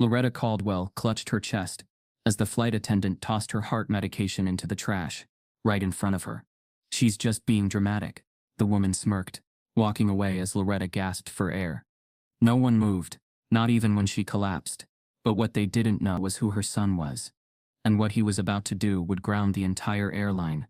Loretta Caldwell clutched her chest as the flight attendant tossed her heart medication into the trash, right in front of her. "She's just being dramatic," the woman smirked, walking away as Loretta gasped for air. No one moved, not even when she collapsed, but what they didn't know was who her son was, and what he was about to do would ground the entire airline.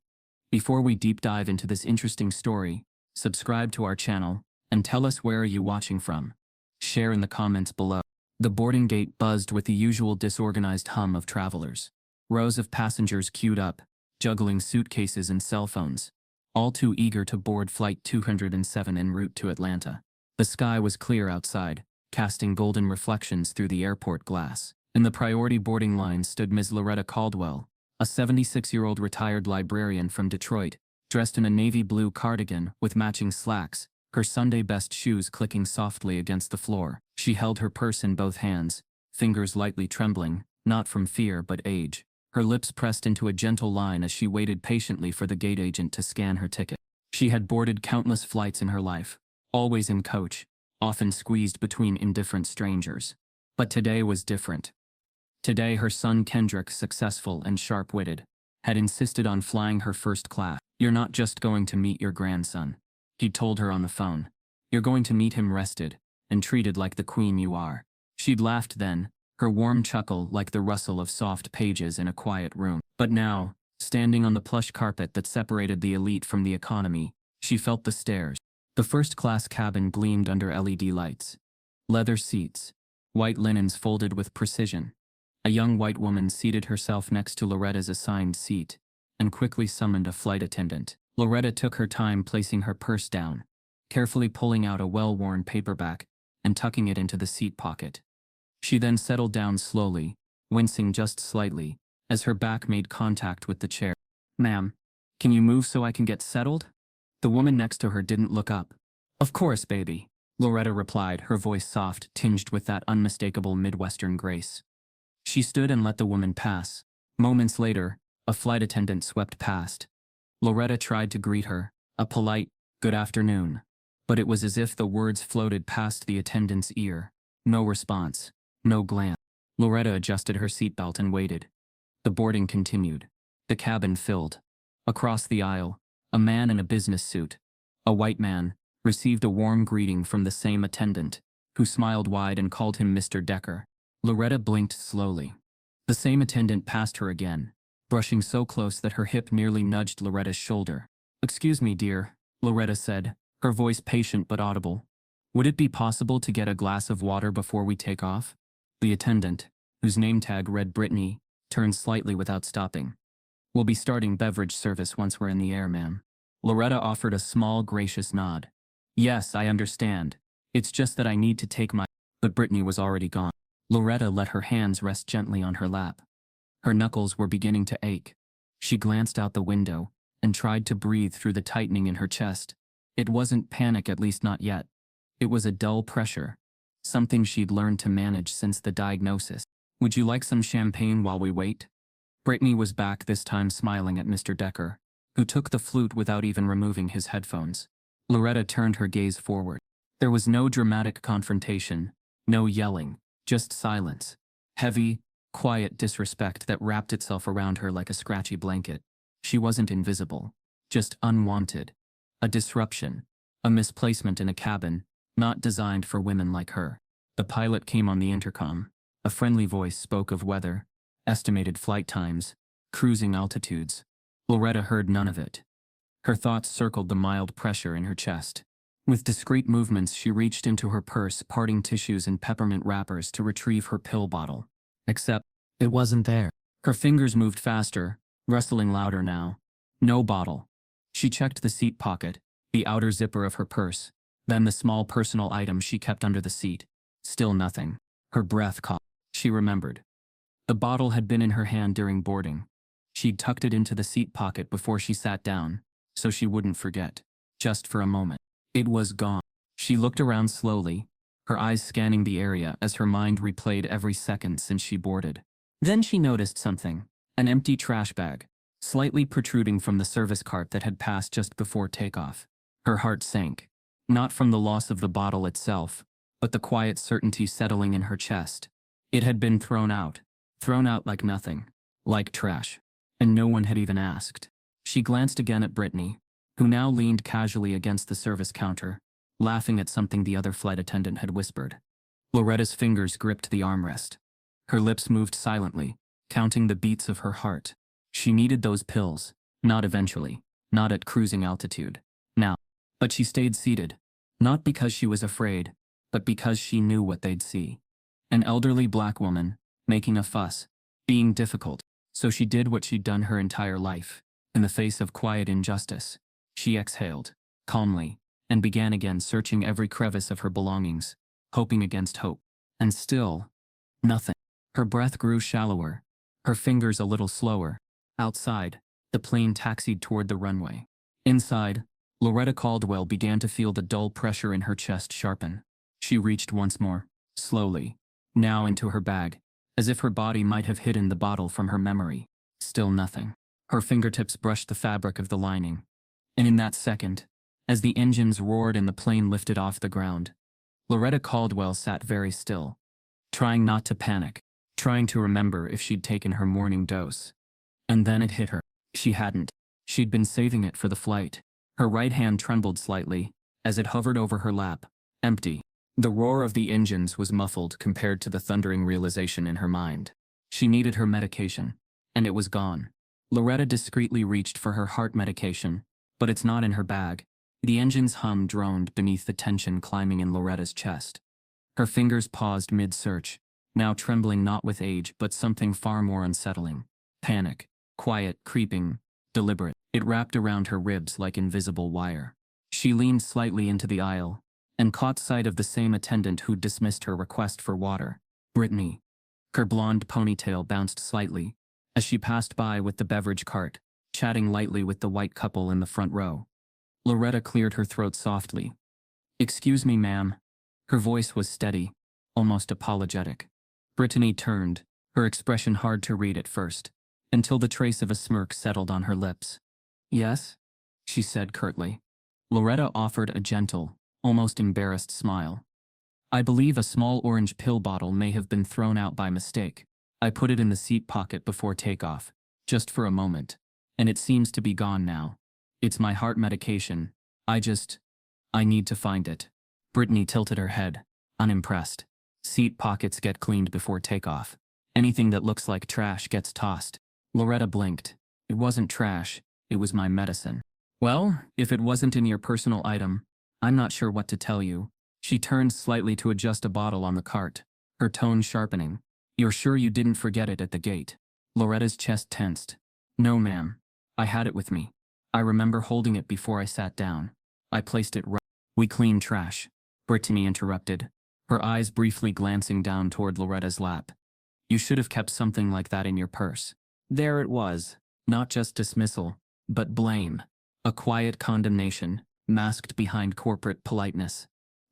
Before we deep dive into this interesting story, subscribe to our channel, and tell us where are you watching from. Share in the comments below. The boarding gate buzzed with the usual disorganized hum of travelers. Rows of passengers queued up, juggling suitcases and cell phones, all too eager to board Flight 207 en route to Atlanta. The sky was clear outside, casting golden reflections through the airport glass. In the priority boarding line stood Ms. Loretta Caldwell, a 76-year-old retired librarian from Detroit, dressed in a navy blue cardigan with matching slacks, her Sunday best shoes clicking softly against the floor. She held her purse in both hands, fingers lightly trembling, not from fear but age. Her lips pressed into a gentle line as she waited patiently for the gate agent to scan her ticket. She had boarded countless flights in her life, always in coach, often squeezed between indifferent strangers. But today was different. Today her son Kendrick, successful and sharp-witted, had insisted on flying her first class. "You're not just going to meet your grandson," he told her on the phone. "You're going to meet him rested, and treated like the queen you are." She'd laughed then, her warm chuckle like the rustle of soft pages in a quiet room. But now, standing on the plush carpet that separated the elite from the economy, she felt the stares. The first-class cabin gleamed under LED lights. Leather seats, white linens folded with precision. A young white woman seated herself next to Loretta's assigned seat, and quickly summoned a flight attendant. Loretta took her time placing her purse down, carefully pulling out a well-worn paperback and tucking it into the seat pocket. She then settled down slowly, wincing just slightly, as her back made contact with the chair. "Ma'am, can you move so I can get settled?" The woman next to her didn't look up. "Of course, baby," Loretta replied, her voice soft, tinged with that unmistakable Midwestern grace. She stood and let the woman pass. Moments later, a flight attendant swept past. Loretta tried to greet her, a polite, "Good afternoon," but it was as if the words floated past the attendant's ear. No response, no glance. Loretta adjusted her seatbelt and waited. The boarding continued. The cabin filled. Across the aisle, a man in a business suit, a white man, received a warm greeting from the same attendant, who smiled wide and called him Mr. Decker. Loretta blinked slowly. The same attendant passed her again, brushing so close that her hip nearly nudged Loretta's shoulder. "Excuse me, dear," Loretta said, her voice patient but audible. "Would it be possible to get a glass of water before we take off?" The attendant, whose name tag read Brittany, turned slightly without stopping. "We'll be starting beverage service once we're in the air, ma'am." Loretta offered a small, gracious nod. "Yes, I understand. It's just that I need to take my—" But Brittany was already gone. Loretta let her hands rest gently on her lap. Her knuckles were beginning to ache. She glanced out the window and tried to breathe through the tightening in her chest. It wasn't panic, at least not yet. It was a dull pressure, something she'd learned to manage since the diagnosis. "Would you like some champagne while we wait?" Brittany was back this time, smiling at Mr. Decker, who took the flute without even removing his headphones. Loretta turned her gaze forward. There was no dramatic confrontation, no yelling, just silence. Heavy, quiet disrespect that wrapped itself around her like a scratchy blanket. She wasn't invisible, just unwanted. A disruption, a misplacement in a cabin, not designed for women like her. The pilot came on the intercom. A friendly voice spoke of weather, estimated flight times, cruising altitudes. Loretta heard none of it. Her thoughts circled the mild pressure in her chest. With discreet movements, she reached into her purse, parting tissues and peppermint wrappers to retrieve her pill bottle. Except, it wasn't there. Her fingers moved faster, rustling louder now. No bottle. She checked the seat pocket, the outer zipper of her purse, then the small personal item she kept under the seat. Still nothing. Her breath caught. She remembered. The bottle had been in her hand during boarding. She'd tucked it into the seat pocket before she sat down, so she wouldn't forget. Just for a moment. It was gone. She looked around slowly, her eyes scanning the area as her mind replayed every second since she boarded. Then she noticed something. An empty trash bag, slightly protruding from the service cart that had passed just before takeoff. Her heart sank. Not from the loss of the bottle itself, but the quiet certainty settling in her chest. It had been thrown out like nothing, like trash. And no one had even asked. She glanced again at Brittany, who now leaned casually against the service counter, laughing at something the other flight attendant had whispered. Loretta's fingers gripped the armrest. Her lips moved silently, counting the beats of her heart. She needed those pills, not eventually, not at cruising altitude, now. But she stayed seated, not because she was afraid, but because she knew what they'd see. An elderly black woman, making a fuss, being difficult, so she did what she'd done her entire life. In the face of quiet injustice, she exhaled, calmly, and began again searching every crevice of her belongings, hoping against hope. And still, nothing. Her breath grew shallower, her fingers a little slower. Outside, the plane taxied toward the runway. Inside, Loretta Caldwell began to feel the dull pressure in her chest sharpen. She reached once more, slowly, now into her bag, as if her body might have hidden the bottle from her memory. Still nothing. Her fingertips brushed the fabric of the lining. And in that second, as the engines roared and the plane lifted off the ground, Loretta Caldwell sat very still, trying not to panic, trying to remember if she'd taken her morning dose. And then it hit her. She hadn't. She'd been saving it for the flight. Her right hand trembled slightly, as it hovered over her lap, empty. The roar of the engines was muffled compared to the thundering realization in her mind. She needed her medication, and it was gone. Loretta discreetly reached for her heart medication, but it's not in her bag. The engine's hum droned beneath the tension climbing in Loretta's chest. Her fingers paused mid-search, now trembling not with age but something far more unsettling. Panic, quiet, creeping, deliberate. It wrapped around her ribs like invisible wire. She leaned slightly into the aisle, and caught sight of the same attendant who'd dismissed her request for water. Brittany. Her blonde ponytail bounced slightly, as she passed by with the beverage cart, chatting lightly with the white couple in the front row. Loretta cleared her throat softly. "Excuse me, ma'am." Her voice was steady, almost apologetic. Brittany turned, her expression hard to read at first, until the trace of a smirk settled on her lips. "Yes?" she said curtly. Loretta offered a gentle, almost embarrassed smile. "I believe a small orange pill bottle may have been thrown out by mistake. I put it in the seat pocket before takeoff, just for a moment, and it seems to be gone now. It's my heart medication. I need to find it." Brittany tilted her head, unimpressed. Seat pockets get cleaned before takeoff. Anything that looks like trash gets tossed. Loretta blinked. "It wasn't trash, it was my medicine." "Well, if it wasn't in your personal item, I'm not sure what to tell you." She turned slightly to adjust a bottle on the cart, her tone sharpening. "You're sure you didn't forget it at the gate?" Loretta's chest tensed. "No, ma'am. I had it with me. I remember holding it before I sat down. I placed it right." "We clean trash," Brittany interrupted, her eyes briefly glancing down toward Loretta's lap. "You should have kept something like that in your purse." There it was, not just dismissal, but blame. A quiet condemnation, masked behind corporate politeness.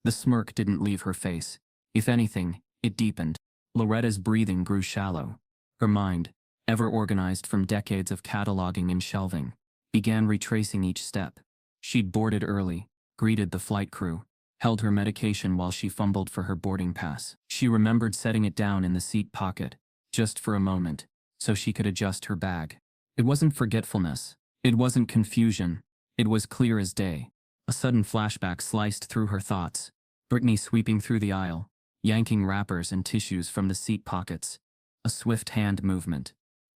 The smirk didn't leave her face. If anything, it deepened. Loretta's breathing grew shallow. Her mind, ever organized from decades of cataloging and shelving, began retracing each step. She'd boarded early, greeted the flight crew, held her medication while she fumbled for her boarding pass. She remembered setting it down in the seat pocket, just for a moment, so she could adjust her bag. It wasn't forgetfulness. It wasn't confusion. It was clear as day. A sudden flashback sliced through her thoughts. Brittany sweeping through the aisle, yanking wrappers and tissues from the seat pockets. A swift hand movement.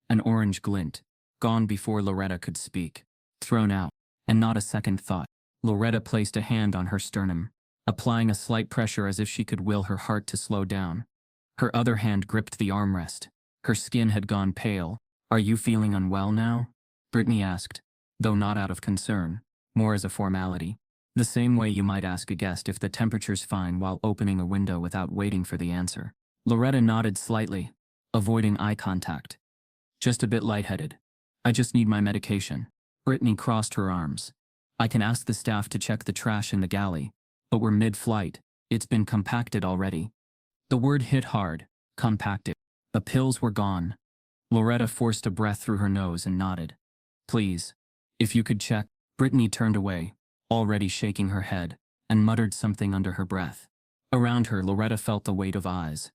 An orange glint, gone before Loretta could speak. Thrown out, and not a second thought. Loretta placed a hand on her sternum, applying a slight pressure as if she could will her heart to slow down. Her other hand gripped the armrest. Her skin had gone pale. "Are you feeling unwell now?" Brittany asked, though not out of concern, more as a formality. The same way you might ask a guest if the temperature's fine while opening a window without waiting for the answer. Loretta nodded slightly, avoiding eye contact. "Just a bit lightheaded. I just need my medication." Brittany crossed her arms. "I can ask the staff to check the trash in the galley, but we're mid-flight. It's been compacted already." The word hit hard. Compacted. The pills were gone. Loretta forced a breath through her nose and nodded. "Please, if you could check." Brittany turned away, already shaking her head, and muttered something under her breath. Around her, Loretta felt the weight of eyes.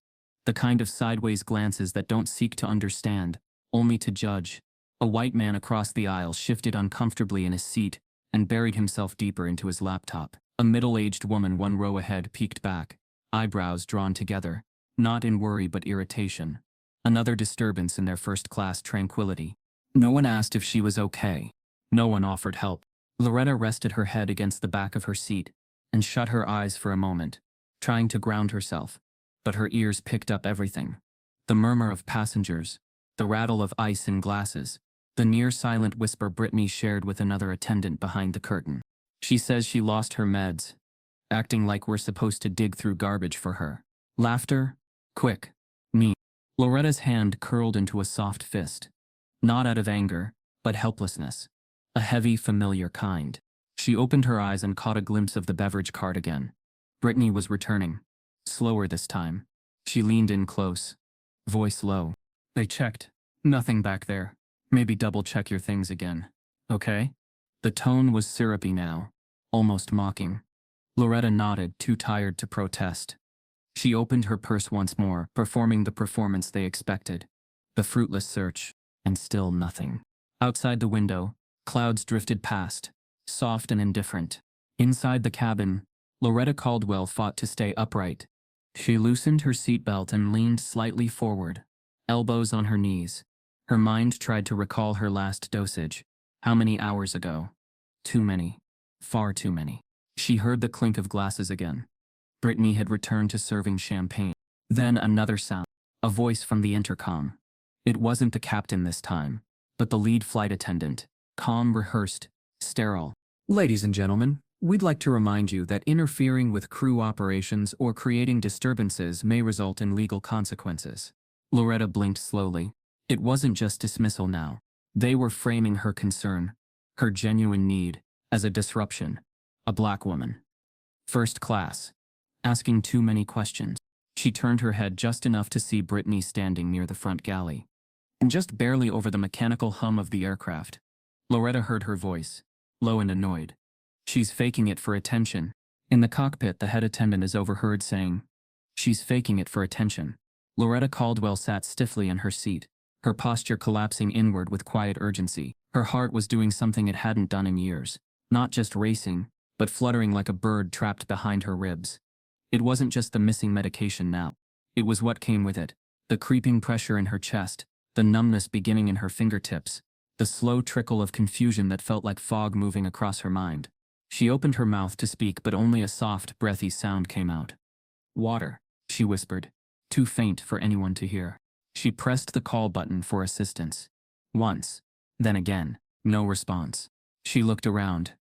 The kind of sideways glances that don't seek to understand, only to judge. A white man across the aisle shifted uncomfortably in his seat and buried himself deeper into his laptop. A middle-aged woman one row ahead peeked back, eyebrows drawn together, not in worry but irritation. Another disturbance in their first-class tranquility. No one asked if she was okay. No one offered help. Loretta rested her head against the back of her seat and shut her eyes for a moment, trying to ground herself, but her ears picked up everything. The murmur of passengers, the rattle of ice in glasses, the near-silent whisper Brittany shared with another attendant behind the curtain. She says she lost her meds, acting like we're supposed to dig through garbage for her. Laughter? Quick. Me. Loretta's hand curled into a soft fist. Not out of anger, but helplessness. A heavy, familiar kind. She opened her eyes and caught a glimpse of the beverage cart again. Brittany was returning. Slower this time. She leaned in close. Voice low. They checked. Nothing back there. Maybe double-check your things again. Okay? The tone was syrupy now, almost mocking. Loretta nodded, too tired to protest. She opened her purse once more, performing the performance they expected. The fruitless search, and still nothing. Outside the window, clouds drifted past, soft and indifferent. Inside the cabin, Loretta Caldwell fought to stay upright. She loosened her seatbelt and leaned slightly forward, elbows on her knees. Her mind tried to recall her last dosage. How many hours ago? Too many. Far too many. She heard the clink of glasses again. Brittany had returned to serving champagne. Then another sound. A voice from the intercom. It wasn't the captain this time, but the lead flight attendant. Calm, rehearsed, sterile. Ladies and gentlemen, we'd like to remind you that interfering with crew operations or creating disturbances may result in legal consequences. Loretta blinked slowly. It wasn't just dismissal now. They were framing her concern, her genuine need, as a disruption. A black woman. First class. Asking too many questions. She turned her head just enough to see Brittany standing near the front galley. And just barely over the mechanical hum of the aircraft. Loretta heard her voice, low and annoyed. She's faking it for attention. In the cockpit, the head attendant is overheard saying, "She's faking it for attention." Loretta Caldwell sat stiffly in her seat, her posture collapsing inward with quiet urgency. Her heart was doing something it hadn't done in years, not just racing, but fluttering like a bird trapped behind her ribs. It wasn't just the missing medication now. It was what came with it, the creeping pressure in her chest, the numbness beginning in her fingertips, the slow trickle of confusion that felt like fog moving across her mind. She opened her mouth to speak, but only a soft, breathy sound came out. "Water," she whispered, too faint for anyone to hear. She pressed the call button for assistance. Once, then again, no response. She looked around.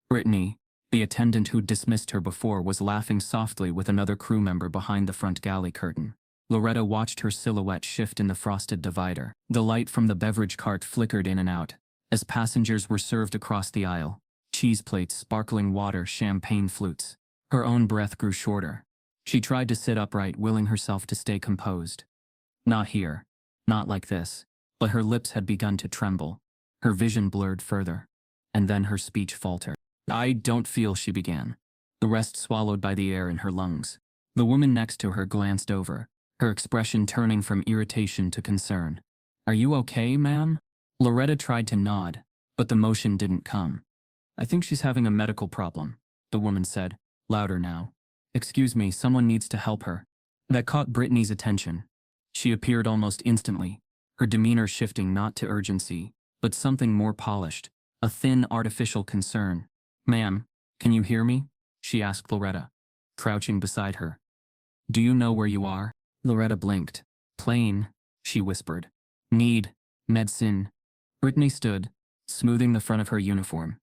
Brittany, the attendant who'd dismissed her before, was laughing softly with another crew member behind the front galley curtain. Loretta watched her silhouette shift in the frosted divider. The light from the beverage cart flickered in and out as passengers were served across the aisle. Cheese plates, sparkling water, champagne flutes. Her own breath grew shorter. She tried to sit upright, willing herself to stay composed. Not here. Not like this. But her lips had begun to tremble. Her vision blurred further. And then her speech faltered. "I don't feel," she began, the rest swallowed by the air in her lungs. The woman next to her glanced over, her expression turning from irritation to concern. "Are you okay, ma'am?" Loretta tried to nod, but the motion didn't come. "I think she's having a medical problem," the woman said, louder now. "Excuse me, someone needs to help her." That caught Brittany's attention. She appeared almost instantly, her demeanor shifting not to urgency, but something more polished, a thin, artificial concern. "Ma'am, can you hear me?" she asked Loretta, crouching beside her. "Do you know where you are?" Loretta blinked. "Plane," she whispered. "Need medicine." Brittany stood, smoothing the front of her uniform.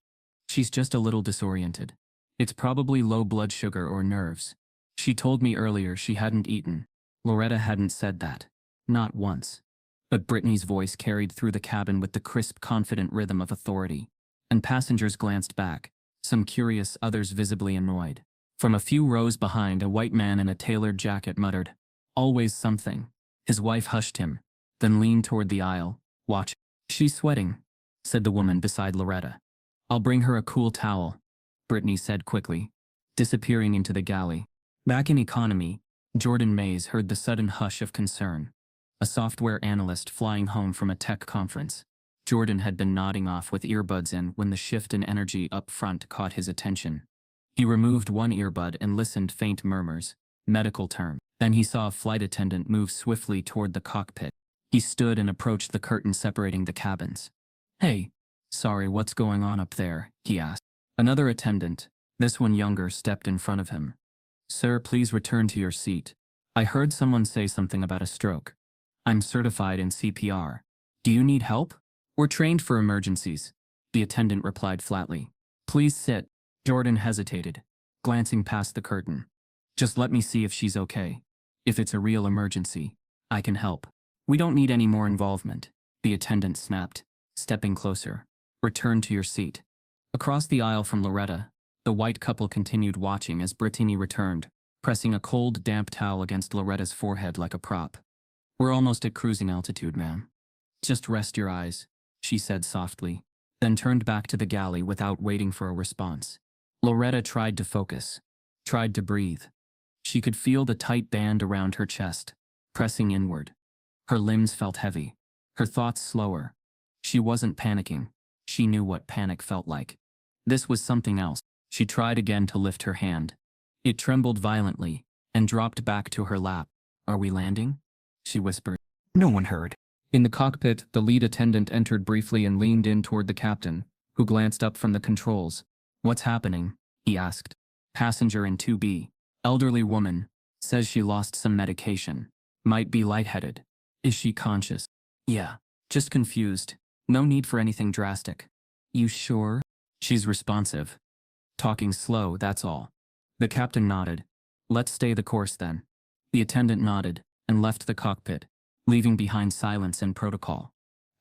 "She's just a little disoriented. It's probably low blood sugar or nerves. She told me earlier she hadn't eaten." Loretta hadn't said that. Not once. But Brittany's voice carried through the cabin with the crisp, confident rhythm of authority. And passengers glanced back, some curious, others visibly annoyed. From a few rows behind, a white man in a tailored jacket muttered, "Always something." His wife hushed him, then leaned toward the aisle, watching. "She's sweating," said the woman beside Loretta. "I'll bring her a cool towel," Brittany said quickly, disappearing into the galley. Back in economy, Jordan Mays heard the sudden hush of concern. A software analyst flying home from a tech conference. Jordan had been nodding off with earbuds in when the shift in energy up front caught his attention. He removed one earbud and listened faint murmurs, medical term. Then he saw a flight attendant move swiftly toward the cockpit. He stood and approached the curtain separating the cabins. "Hey, sorry, what's going on up there?" he asked. Another attendant, this one younger, stepped in front of him. "Sir, please return to your seat. I heard someone say something about a stroke. I'm certified in CPR. Do you need help? We're trained for emergencies," the attendant replied flatly. "Please sit." Jordan hesitated, glancing past the curtain. "Just let me see if she's okay. If it's a real emergency, I can help. We don't need any more involvement," the attendant snapped, stepping closer. "Return to your seat." Across the aisle from Loretta, the white couple continued watching as Brittany returned, pressing a cold, damp towel against Loretta's forehead like a prop. "We're almost at cruising altitude, ma'am. Just rest your eyes," she said softly, then turned back to the galley without waiting for a response. Loretta tried to focus, tried to breathe. She could feel the tight band around her chest, pressing inward. Her limbs felt heavy, her thoughts slower. She wasn't panicking. She knew what panic felt like. This was something else. She tried again to lift her hand. It trembled violently and dropped back to her lap. "Are we landing?" she whispered. No one heard. In the cockpit, the lead attendant entered briefly and leaned in toward the captain, who glanced up from the controls. "What's happening?" he asked. "Passenger in 2B. Elderly woman. Says she lost some medication. Might be lightheaded. Is she conscious?" "Yeah. Just confused. No need for anything drastic." "You sure?" "She's responsive. Talking slow, that's all." The captain nodded. "Let's stay the course then." The attendant nodded and left the cockpit, leaving behind silence and protocol.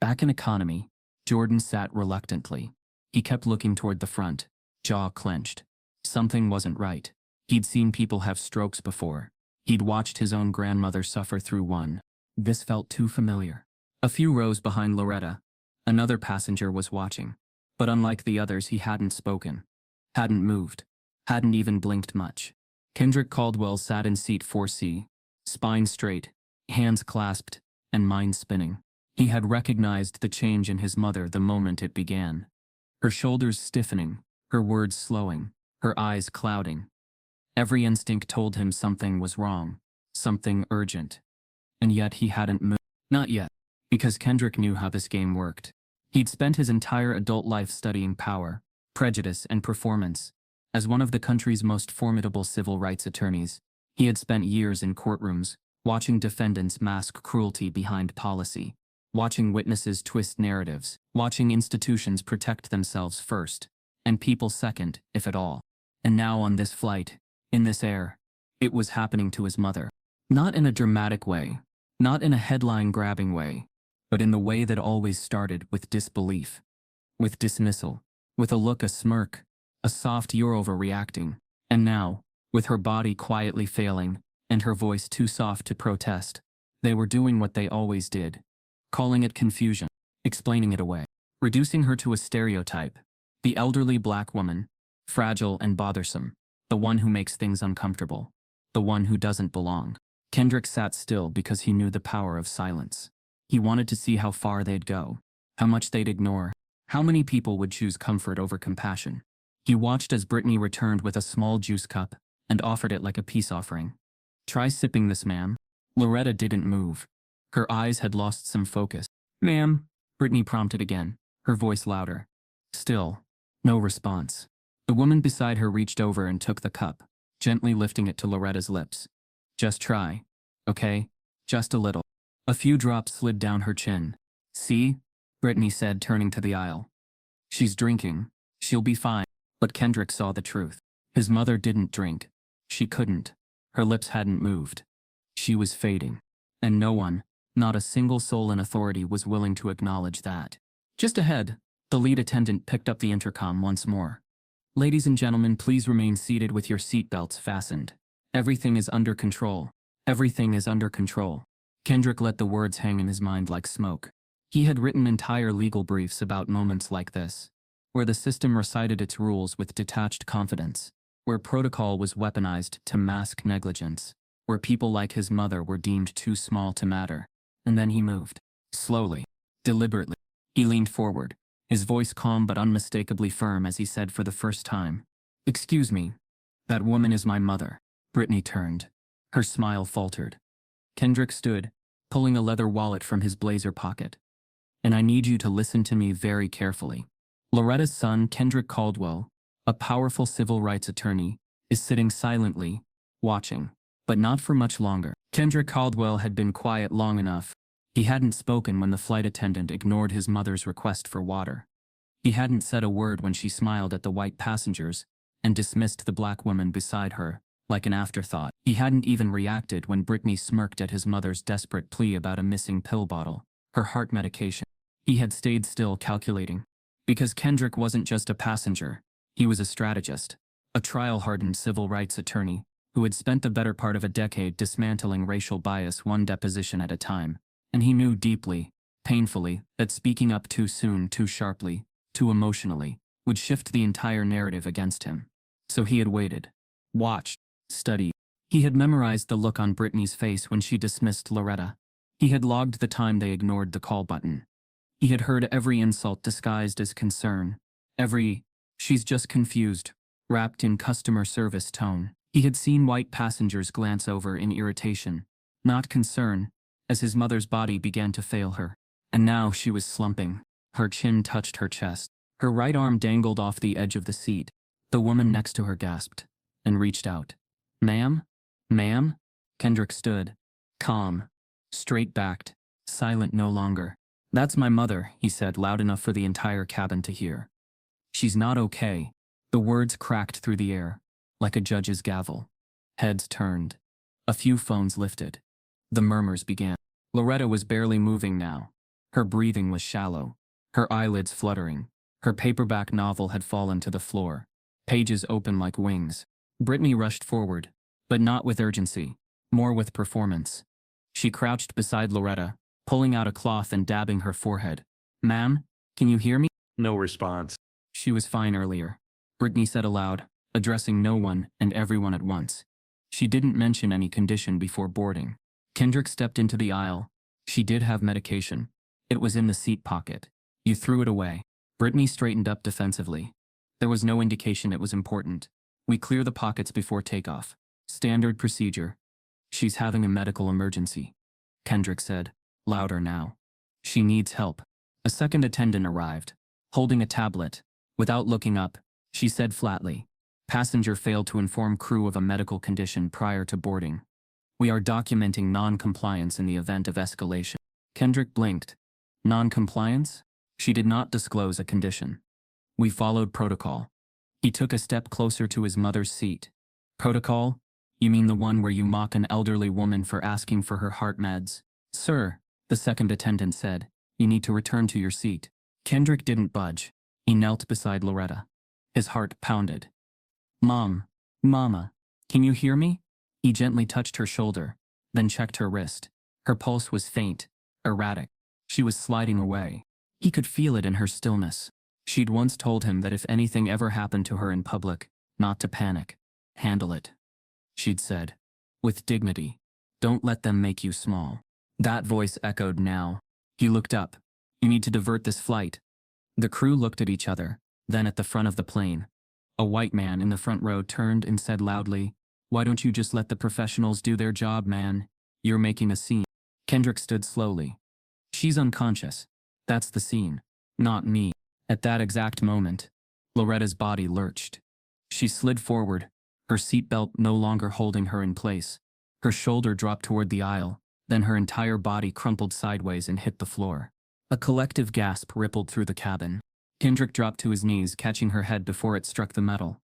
Back in economy, Jordan sat reluctantly. He kept looking toward the front, jaw clenched. Something wasn't right. He'd seen people have strokes before. He'd watched his own grandmother suffer through one. This felt too familiar. A few rows behind Loretta, another passenger was watching. But unlike the others, he hadn't spoken, hadn't moved, hadn't even blinked much. Kendrick Caldwell sat in seat 4C, spine straight, hands clasped, and mind spinning. He had recognized the change in his mother the moment it began. Her shoulders stiffening, her words slowing, her eyes clouding. Every instinct told him something was wrong, something urgent. And yet he hadn't moved. Not yet, because Kendrick knew how this game worked. He'd spent his entire adult life studying power, prejudice, and performance. As one of the country's most formidable civil rights attorneys, he had spent years in courtrooms, watching defendants mask cruelty behind policy, watching witnesses twist narratives, watching institutions protect themselves first, and people second, if at all. And now on this flight, in this air, it was happening to his mother. Not in a dramatic way, not in a headline-grabbing way, but in the way that always started with disbelief, with dismissal, with a look, a smirk, a soft "you're overreacting." And now, with her body quietly failing, and her voice too soft to protest, they were doing what they always did, calling it confusion, explaining it away, reducing her to a stereotype, the elderly black woman, fragile and bothersome, the one who makes things uncomfortable, the one who doesn't belong. Kendrick sat still because he knew the power of silence. He wanted to see how far they'd go, how much they'd ignore, how many people would choose comfort over compassion. He watched as Brittany returned with a small juice cup and offered it like a peace offering. "Try sipping this, ma'am." Loretta didn't move. Her eyes had lost some focus. "Ma'am," Brittany prompted again, her voice louder. Still, no response. The woman beside her reached over and took the cup, gently lifting it to Loretta's lips. "Just try, okay? Just a little." A few drops slid down her chin. "See?" Brittany said, turning to the aisle. "She's drinking. She'll be fine." But Kendrick saw the truth. His mother didn't drink. She couldn't. Her lips hadn't moved. She was fading. And no one, not a single soul in authority, was willing to acknowledge that. Just ahead, the lead attendant picked up the intercom once more. "Ladies and gentlemen, please remain seated with your seatbelts fastened. Everything is under control. Everything is under control." Kendrick let the words hang in his mind like smoke. He had written entire legal briefs about moments like this, where the system recited its rules with detached confidence, where protocol was weaponized to mask negligence, where people like his mother were deemed too small to matter. And then he moved. Slowly. Deliberately. He leaned forward, his voice calm but unmistakably firm as he said for the first time, "Excuse me. That woman is my mother." Brittany turned. Her smile faltered. Kendrick stood, pulling a leather wallet from his blazer pocket. "And I need you to listen to me very carefully. Loretta's son, Kendrick Caldwell, a powerful civil rights attorney, is sitting silently, watching, but not for much longer." Kendrick Caldwell had been quiet long enough. He hadn't spoken when the flight attendant ignored his mother's request for water. He hadn't said a word when she smiled at the white passengers and dismissed the black woman beside her, like an afterthought. He hadn't even reacted when Brittany smirked at his mother's desperate plea about a missing pill bottle, her heart medication. He had stayed still, calculating. Because Kendrick wasn't just a passenger, he was a strategist, a trial-hardened civil rights attorney who had spent the better part of a decade dismantling racial bias one deposition at a time. And he knew deeply, painfully, that speaking up too soon, too sharply, too emotionally, would shift the entire narrative against him. So he had waited, watched, studied. He had memorized the look on Brittany's face when she dismissed Loretta. He had logged the time they ignored the call button. He had heard every insult disguised as concern, every "she's just confused," wrapped in customer service tone. He had seen white passengers glance over in irritation, not concern, as his mother's body began to fail her. And now she was slumping. Her chin touched her chest. Her right arm dangled off the edge of the seat. The woman next to her gasped and reached out. "Ma'am? Ma'am?" Kendrick stood, calm, straight-backed, silent no longer. "That's my mother," he said loud enough for the entire cabin to hear. "She's not okay." The words cracked through the air, like a judge's gavel. Heads turned. A few phones lifted. The murmurs began. Loretta was barely moving now. Her breathing was shallow, her eyelids fluttering. Her paperback novel had fallen to the floor, pages open like wings. Brittany rushed forward, but not with urgency, more with performance. She crouched beside Loretta, pulling out a cloth and dabbing her forehead. "Ma'am, can you hear me?" No response. "She was fine earlier," Brittany said aloud, addressing no one and everyone at once. "She didn't mention any condition before boarding." Kendrick stepped into the aisle. "She did have medication. It was in the seat pocket. You threw it away." Brittany straightened up defensively. "There was no indication it was important. We clear the pockets before takeoff. Standard procedure." "She's having a medical emergency," Kendrick said, louder now. "She needs help." A second attendant arrived, holding a tablet. Without looking up, she said flatly, "Passenger failed to inform crew of a medical condition prior to boarding. We are documenting non-compliance in the event of escalation." Kendrick blinked. "Non-compliance?" She did not disclose a condition. "We followed protocol." He took a step closer to his mother's seat. "Protocol? You mean the one where you mock an elderly woman for asking for her heart meds?" "Sir," the second attendant said, "you need to return to your seat." Kendrick didn't budge. He knelt beside Loretta. His heart pounded. "Mom, Mama, can you hear me?" He gently touched her shoulder, then checked her wrist. Her pulse was faint, erratic. She was sliding away. He could feel it in her stillness. She'd once told him that if anything ever happened to her in public, not to panic. "Handle it," she'd said, with dignity. "Don't let them make you small." That voice echoed now. He looked up. "You need to divert this flight." The crew looked at each other, then at the front of the plane. A white man in the front row turned and said loudly, "Why don't you just let the professionals do their job, man? You're making a scene." Kendrick stood slowly. "She's unconscious. That's the scene, not me." At that exact moment, Loretta's body lurched. She slid forward, her seatbelt no longer holding her in place. Her shoulder dropped toward the aisle, then her entire body crumpled sideways and hit the floor. A collective gasp rippled through the cabin. Kendrick dropped to his knees, catching her head before it struck the metal.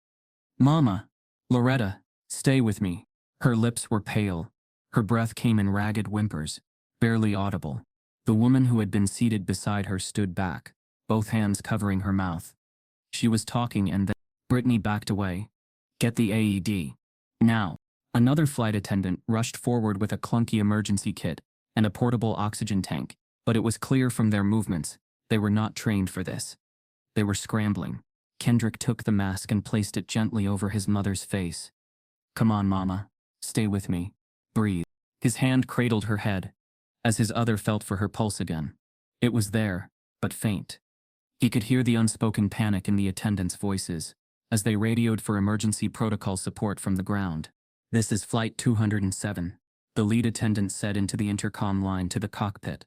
"Mama! Loretta, stay with me." Her lips were pale. Her breath came in ragged whimpers, barely audible. The woman who had been seated beside her stood back, both hands covering her mouth. She was talking and then Brittany backed away. "Get the AED. Now." Another flight attendant rushed forward with a clunky emergency kit and a portable oxygen tank, but it was clear from their movements, they were not trained for this. They were scrambling. Kendrick took the mask and placed it gently over his mother's face. "Come on, Mama. Stay with me." Breathe. His hand cradled her head, as his other felt for her pulse again. It was there, but faint. He could hear the unspoken panic in the attendants' voices, as they radioed for emergency protocol support from the ground. "This is Flight 207, the lead attendant said into the intercom line to the cockpit.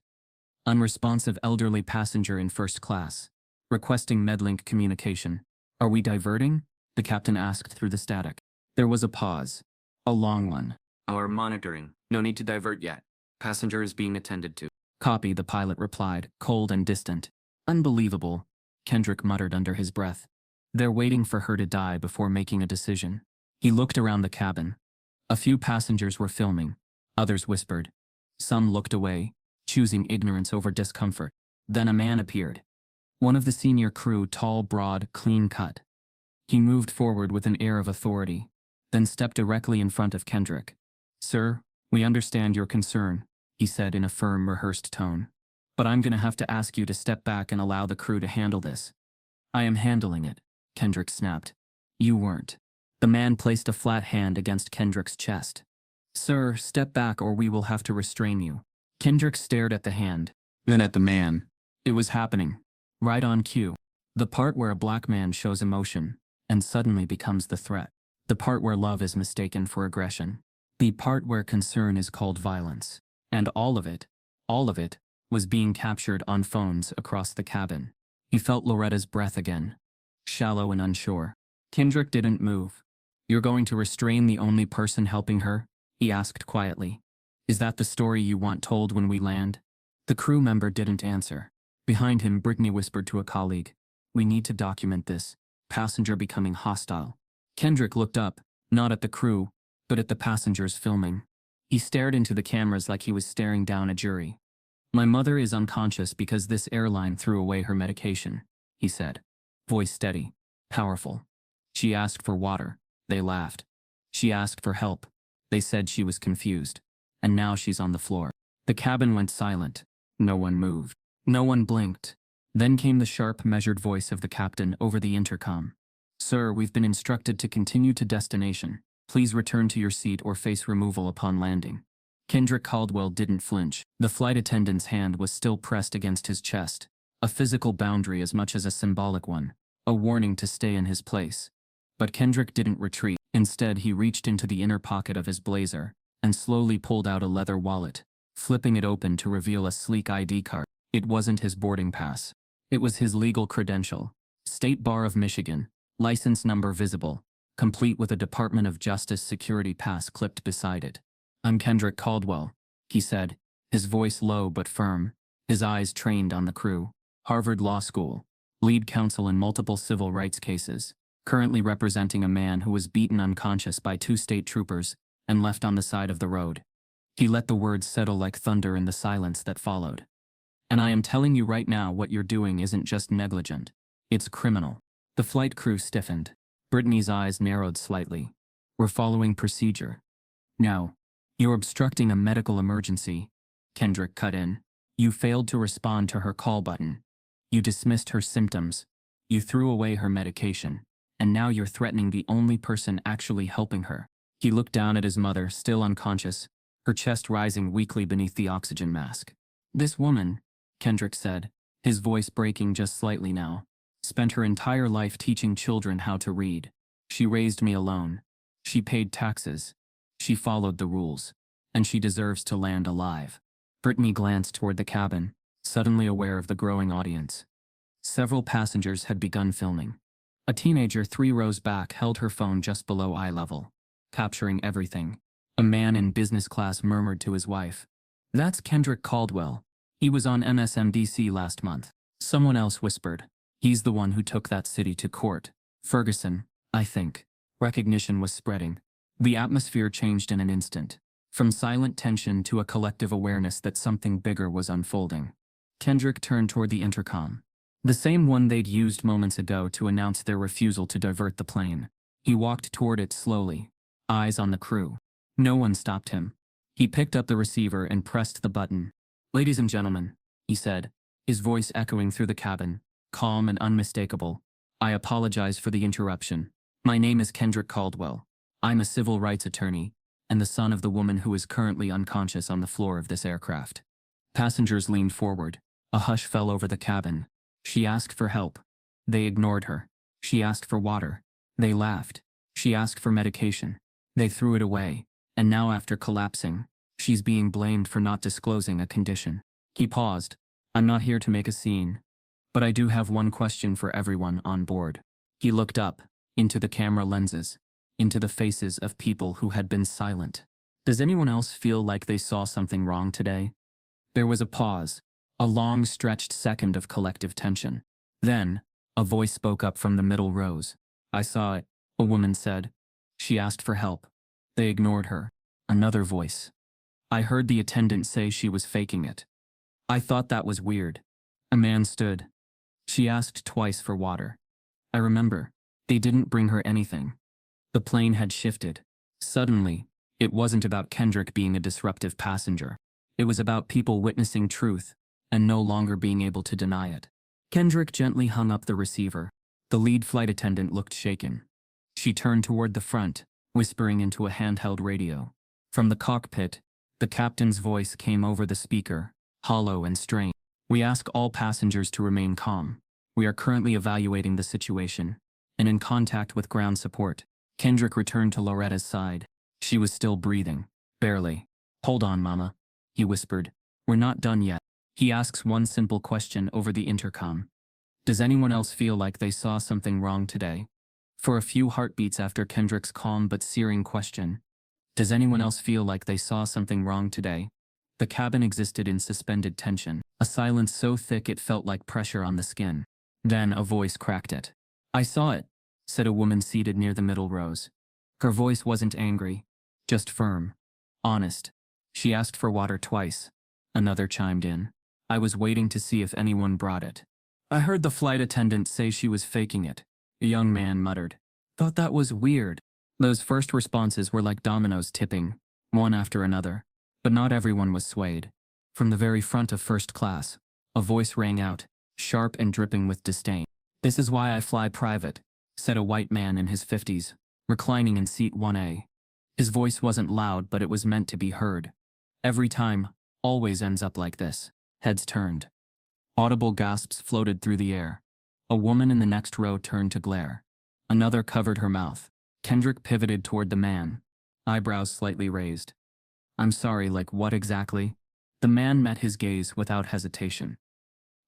"Unresponsive elderly passenger in first class. Requesting Medlink communication. Are we diverting?" the captain asked through the static. There was a pause. A long one. "Our monitoring. No need to divert yet. Passenger is being attended to." "Copy," the pilot replied, cold and distant. "Unbelievable," Kendrick muttered under his breath. "They're waiting for her to die before making a decision." He looked around the cabin. A few passengers were filming. Others whispered. Some looked away, choosing ignorance over discomfort. Then a man appeared. One of the senior crew, tall, broad, clean-cut. He moved forward with an air of authority, then stepped directly in front of Kendrick. "Sir, we understand your concern," he said in a firm, rehearsed tone. "But I'm gonna have to ask you to step back and allow the crew to handle this." "I am handling it," Kendrick snapped. "You weren't." The man placed a flat hand against Kendrick's chest. "Sir, step back or we will have to restrain you." Kendrick stared at the hand, then at the man. It was happening. Right on cue. The part where a black man shows emotion and suddenly becomes the threat. The part where love is mistaken for aggression. The part where concern is called violence. And all of it, was being captured on phones across the cabin. He felt Loretta's breath again, shallow and unsure. Kendrick didn't move. "You're going to restrain the only person helping her?" he asked quietly. "Is that the story you want told when we land?" The crew member didn't answer. Behind him, Brittany whispered to a colleague, "We need to document this. Passenger becoming hostile." Kendrick looked up, not at the crew, but at the passengers filming. He stared into the cameras like he was staring down a jury. "My mother is unconscious because this airline threw away her medication," he said. Voice steady, powerful. "She asked for water." They laughed. "She asked for help." They said she was confused. "And now she's on the floor." The cabin went silent. No one moved. No one blinked. Then came the sharp, measured voice of the captain over the intercom. "Sir, we've been instructed to continue to destination. Please return to your seat or face removal upon landing." Kendrick Caldwell didn't flinch. The flight attendant's hand was still pressed against his chest, a physical boundary as much as a symbolic one, a warning to stay in his place. But Kendrick didn't retreat. Instead, he reached into the inner pocket of his blazer and slowly pulled out a leather wallet, flipping it open to reveal a sleek ID card. It wasn't his boarding pass. It was his legal credential. State Bar of Michigan, license number visible, complete with a Department of Justice security pass clipped beside it. "I'm Kendrick Caldwell," he said, his voice low but firm, his eyes trained on the crew. "Harvard Law School, lead counsel in multiple civil rights cases, currently representing a man who was beaten unconscious by 2 state troopers and left on the side of the road." He let the words settle like thunder in the silence that followed. "And I am telling you right now, what you're doing isn't just negligent. It's criminal." The flight crew stiffened. Brittany's eyes narrowed slightly. "We're following procedure." "No. You're obstructing a medical emergency," Kendrick cut in. "You failed to respond to her call button. You dismissed her symptoms. You threw away her medication. And now you're threatening the only person actually helping her." He looked down at his mother, still unconscious, her chest rising weakly beneath the oxygen mask. "This woman," Kendrick said, his voice breaking just slightly now, "spent her entire life teaching children how to read. She raised me alone. She paid taxes. She followed the rules. And she deserves to land alive." Brittany glanced toward the cabin, suddenly aware of the growing audience. Several passengers had begun filming. A teenager 3 rows back held her phone just below eye level, capturing everything. A man in business class murmured to his wife, "That's Kendrick Caldwell. He was on MSNBC last month." Someone else whispered, "He's the one who took that city to court. Ferguson, I think." Recognition was spreading. The atmosphere changed in an instant, from silent tension to a collective awareness that something bigger was unfolding. Kendrick turned toward the intercom, the same one they'd used moments ago to announce their refusal to divert the plane. He walked toward it slowly, eyes on the crew. No one stopped him. He picked up the receiver and pressed the button. "Ladies and gentlemen," he said, his voice echoing through the cabin, calm and unmistakable. "I apologize for the interruption. My name is Kendrick Caldwell. I'm a civil rights attorney, and the son of the woman who is currently unconscious on the floor of this aircraft. Passengers leaned forward. A hush fell over the cabin. She asked for help. They ignored her. She asked for water. They laughed. She asked for medication. They threw it away. And now, after collapsing, she's being blamed for not disclosing a condition. He paused. I'm not here to make a scene. But I do have one question for everyone on board. He looked up, into the camera lenses, into the faces of people who had been silent. Does anyone else feel like they saw something wrong today? There was a pause, a long stretched second of collective tension. Then, a voice spoke up from the middle rows. I saw it, a woman said. She asked for help. They ignored her. Another voice. I heard the attendant say she was faking it. I thought that was weird. A man stood. She asked twice for water. I remember. They didn't bring her anything. The plane had shifted. Suddenly, it wasn't about Kendrick being a disruptive passenger. It was about people witnessing truth and no longer being able to deny it. Kendrick gently hung up the receiver. The lead flight attendant looked shaken. She turned toward the front, whispering into a handheld radio. From the cockpit, the captain's voice came over the speaker, hollow and strained. We ask all passengers to remain calm. We are currently evaluating the situation and in contact with ground support. Kendrick returned to Loretta's side. She was still breathing, barely. Hold on, Mama, he whispered. We're not done yet. He asks one simple question over the intercom. Does anyone else feel like they saw something wrong today? For a few heartbeats after Kendrick's calm but searing question, does anyone else feel like they saw something wrong today? The cabin existed in suspended tension, a silence so thick it felt like pressure on the skin. Then a voice cracked it. I saw it, said a woman seated near the middle rows. Her voice wasn't angry, just firm, honest. She asked for water twice. Another chimed in. I was waiting to see if anyone brought it. I heard the flight attendant say she was faking it, a young man muttered. Thought that was weird. Those first responses were like dominoes tipping, one after another. But not everyone was swayed. From the very front of first class, a voice rang out, sharp and dripping with disdain. This is why I fly private, said a white man in his 50s, reclining in seat 1A. His voice wasn't loud, but it was meant to be heard. Every time, always ends up like this. Heads turned. Audible gasps floated through the air. A woman in the next row turned to glare. Another covered her mouth. Kendrick pivoted toward the man, eyebrows slightly raised. I'm sorry, like what exactly? The man met his gaze without hesitation.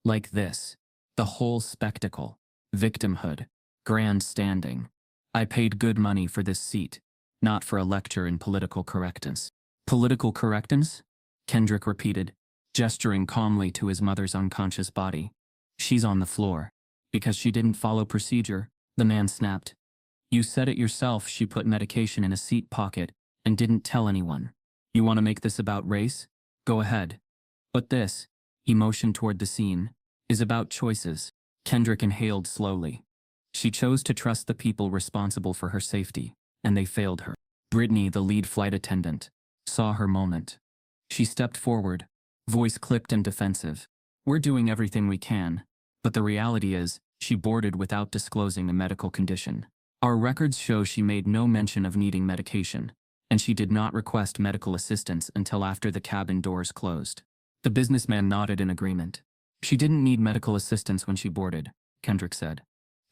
Like this. The whole spectacle. Victimhood. Grandstanding. I paid good money for this seat, not for a lecture in political correctness. Political correctness? Kendrick repeated, gesturing calmly to his mother's unconscious body. She's on the floor. Because she didn't follow procedure, the man snapped. You said it yourself, she put medication in a seat pocket and didn't tell anyone. You want to make this about race? Go ahead. But this, he motioned toward the scene, is about choices. Kendrick inhaled slowly. She chose to trust the people responsible for her safety, and they failed her. Brittany, the lead flight attendant, saw her moment. She stepped forward, voice clipped and defensive. We're doing everything we can, but the reality is, she boarded without disclosing a medical condition. Our records show she made no mention of needing medication, and she did not request medical assistance until after the cabin doors closed. The businessman nodded in agreement. She didn't need medical assistance when she boarded, Kendrick said.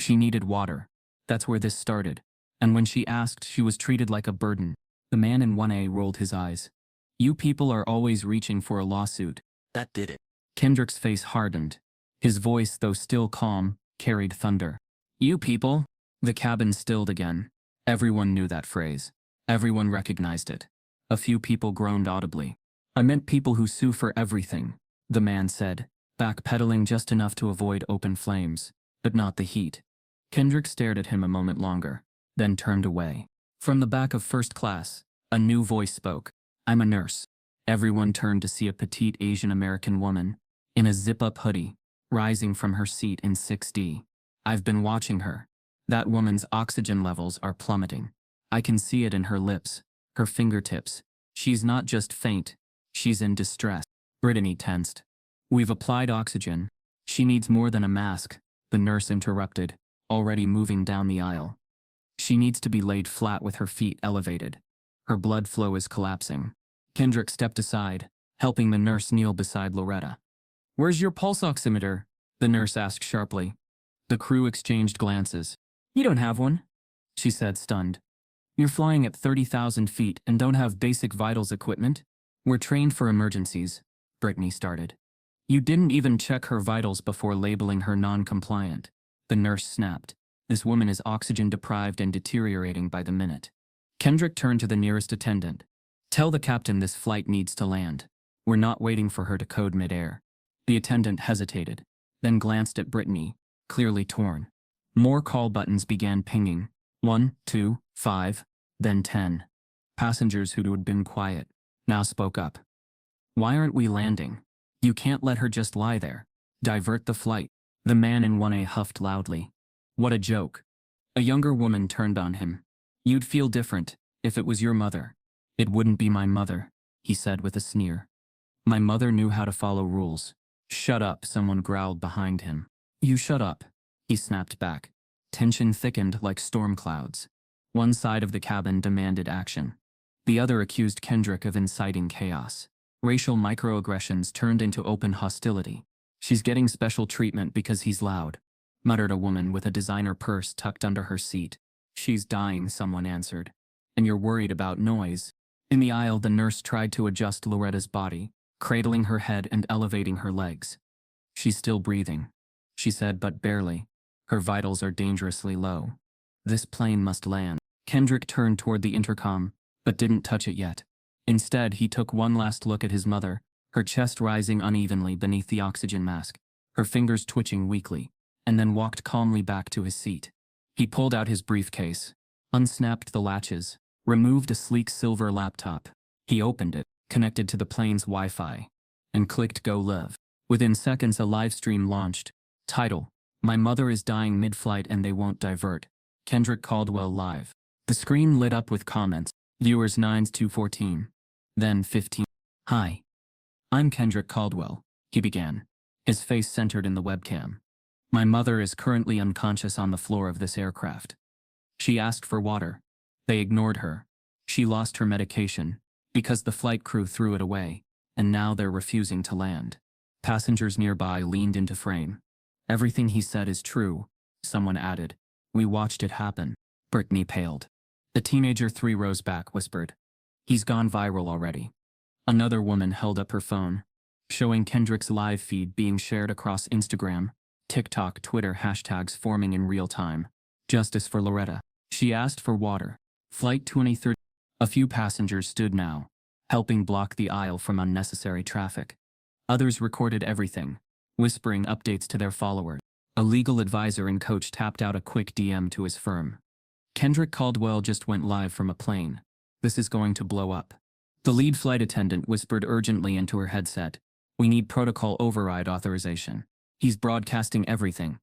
She needed water. That's where this started. And when she asked, she was treated like a burden. The man in 1A rolled his eyes. You people are always reaching for a lawsuit. That did it. Kendrick's face hardened. His voice, though still calm, carried thunder. You people? The cabin stilled again. Everyone knew that phrase. Everyone recognized it. A few people groaned audibly. I meant people who sue for everything, the man said, backpedaling just enough to avoid open flames, but not the heat. Kendrick stared at him a moment longer, then turned away. From the back of first class, a new voice spoke. I'm a nurse. Everyone turned to see a petite Asian American woman, in a zip-up hoodie, rising from her seat in 6D. I've been watching her. That woman's oxygen levels are plummeting. I can see it in her lips, her fingertips. She's not just faint, she's in distress. Brittany tensed. We've applied oxygen. She needs more than a mask, the nurse interrupted, already moving down the aisle. She needs to be laid flat with her feet elevated. Her blood flow is collapsing. Kendrick stepped aside, helping the nurse kneel beside Loretta. "Where's your pulse oximeter?" the nurse asked sharply. The crew exchanged glances. "You don't have one," she said, stunned. "You're flying at 30,000 feet and don't have basic vitals equipment?" "We're trained for emergencies," Brittany started. "You didn't even check her vitals before labeling her non-compliant," the nurse snapped. "This woman is oxygen deprived and deteriorating by the minute." Kendrick turned to the nearest attendant. "Tell the captain this flight needs to land. We're not waiting for her to code midair." The attendant hesitated, then glanced at Brittany, clearly torn. More call buttons began pinging. 1, 2, 5, then 10. Passengers who had been quiet now spoke up. "Why aren't we landing? You can't let her just lie there. Divert the flight." The man in 1A huffed loudly. "What a joke." A younger woman turned on him. "You'd feel different if it was your mother." "It wouldn't be my mother," he said with a sneer. "My mother knew how to follow rules." "Shut up," someone growled behind him. "You shut up," he snapped back. Tension thickened like storm clouds. One side of the cabin demanded action. The other accused Kendrick of inciting chaos. Racial microaggressions turned into open hostility. "She's getting special treatment because he's loud," muttered a woman with a designer purse tucked under her seat. "She's dying," someone answered. "And you're worried about noise." In the aisle, the nurse tried to adjust Loretta's body, cradling her head and elevating her legs. "She's still breathing," she said, "but barely. Her vitals are dangerously low. This plane must land." Kendrick turned toward the intercom, but didn't touch it yet. Instead, he took one last look at his mother, her chest rising unevenly beneath the oxygen mask, her fingers twitching weakly, and then walked calmly back to his seat. He pulled out his briefcase, unsnapped the latches, removed a sleek silver laptop. He opened it, connected to the plane's Wi-Fi, and clicked Go Live. Within seconds, a live stream launched. Title: "My mother is dying mid-flight and they won't divert. Kendrick Caldwell live." The screen lit up with comments. Viewers 9 to 14. Then 15. "Hi. I'm Kendrick Caldwell," he began, his face centered in the webcam. "My mother is currently unconscious on the floor of this aircraft. She asked for water. They ignored her. She lost her medication because the flight crew threw it away, and now they're refusing to land." Passengers nearby leaned into frame. "Everything he said is true," someone added. "We watched it happen." Brittany paled. The teenager 3 rows back whispered, "He's gone viral already." Another woman held up her phone, showing Kendrick's live feed being shared across Instagram, TikTok, Twitter, hashtags forming in real time. "Justice for Loretta. She asked for water. Flight 2030. A few passengers stood now, helping block the aisle from unnecessary traffic. Others recorded everything, whispering updates to their followers. A legal advisor and coach tapped out a quick DM to his firm. "Kendrick Caldwell just went live from a plane. This is going to blow up." The lead flight attendant whispered urgently into her headset, "We need protocol override authorization. He's broadcasting everything."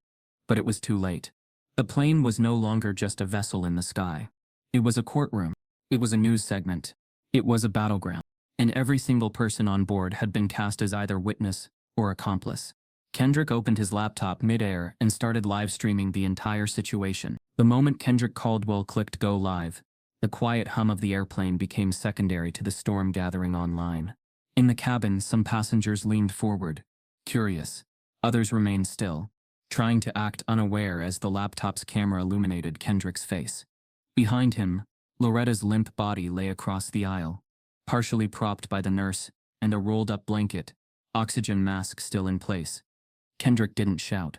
But it was too late. The plane was no longer just a vessel in the sky. It was a courtroom. It was a news segment. It was a battleground. And every single person on board had been cast as either witness or accomplice. Kendrick opened his laptop mid-air and started live streaming the entire situation. The moment Kendrick Caldwell clicked Go Live, the quiet hum of the airplane became secondary to the storm gathering online. In the cabin, some passengers leaned forward, curious. Others remained still, trying to act unaware as the laptop's camera illuminated Kendrick's face. Behind him, Loretta's limp body lay across the aisle, partially propped by the nurse and a rolled-up blanket, oxygen mask still in place. Kendrick didn't shout.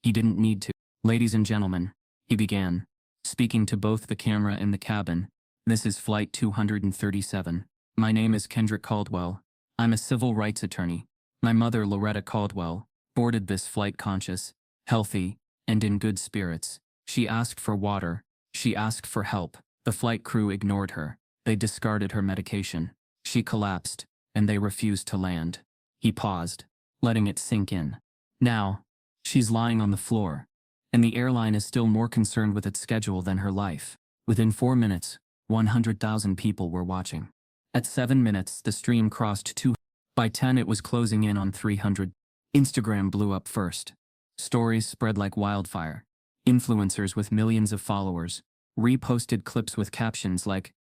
He didn't need to. "Ladies and gentlemen," he began, speaking to both the camera and the cabin, "this is Flight 237. My name is Kendrick Caldwell. I'm a civil rights attorney. My mother, Loretta Caldwell, boarded this flight conscious, healthy, and in good spirits. She asked for water. She asked for help. The flight crew ignored her. They discarded her medication. She collapsed, and they refused to land." He paused, letting it sink in. "Now, she's lying on the floor, and the airline is still more concerned with its schedule than her life." Within 4 minutes, 100,000 people were watching. At 7 minutes, the stream crossed 2. By 10, it was closing in on 300. Instagram blew up first. Stories spread like wildfire. Influencers with millions of followers reposted clips with captions like,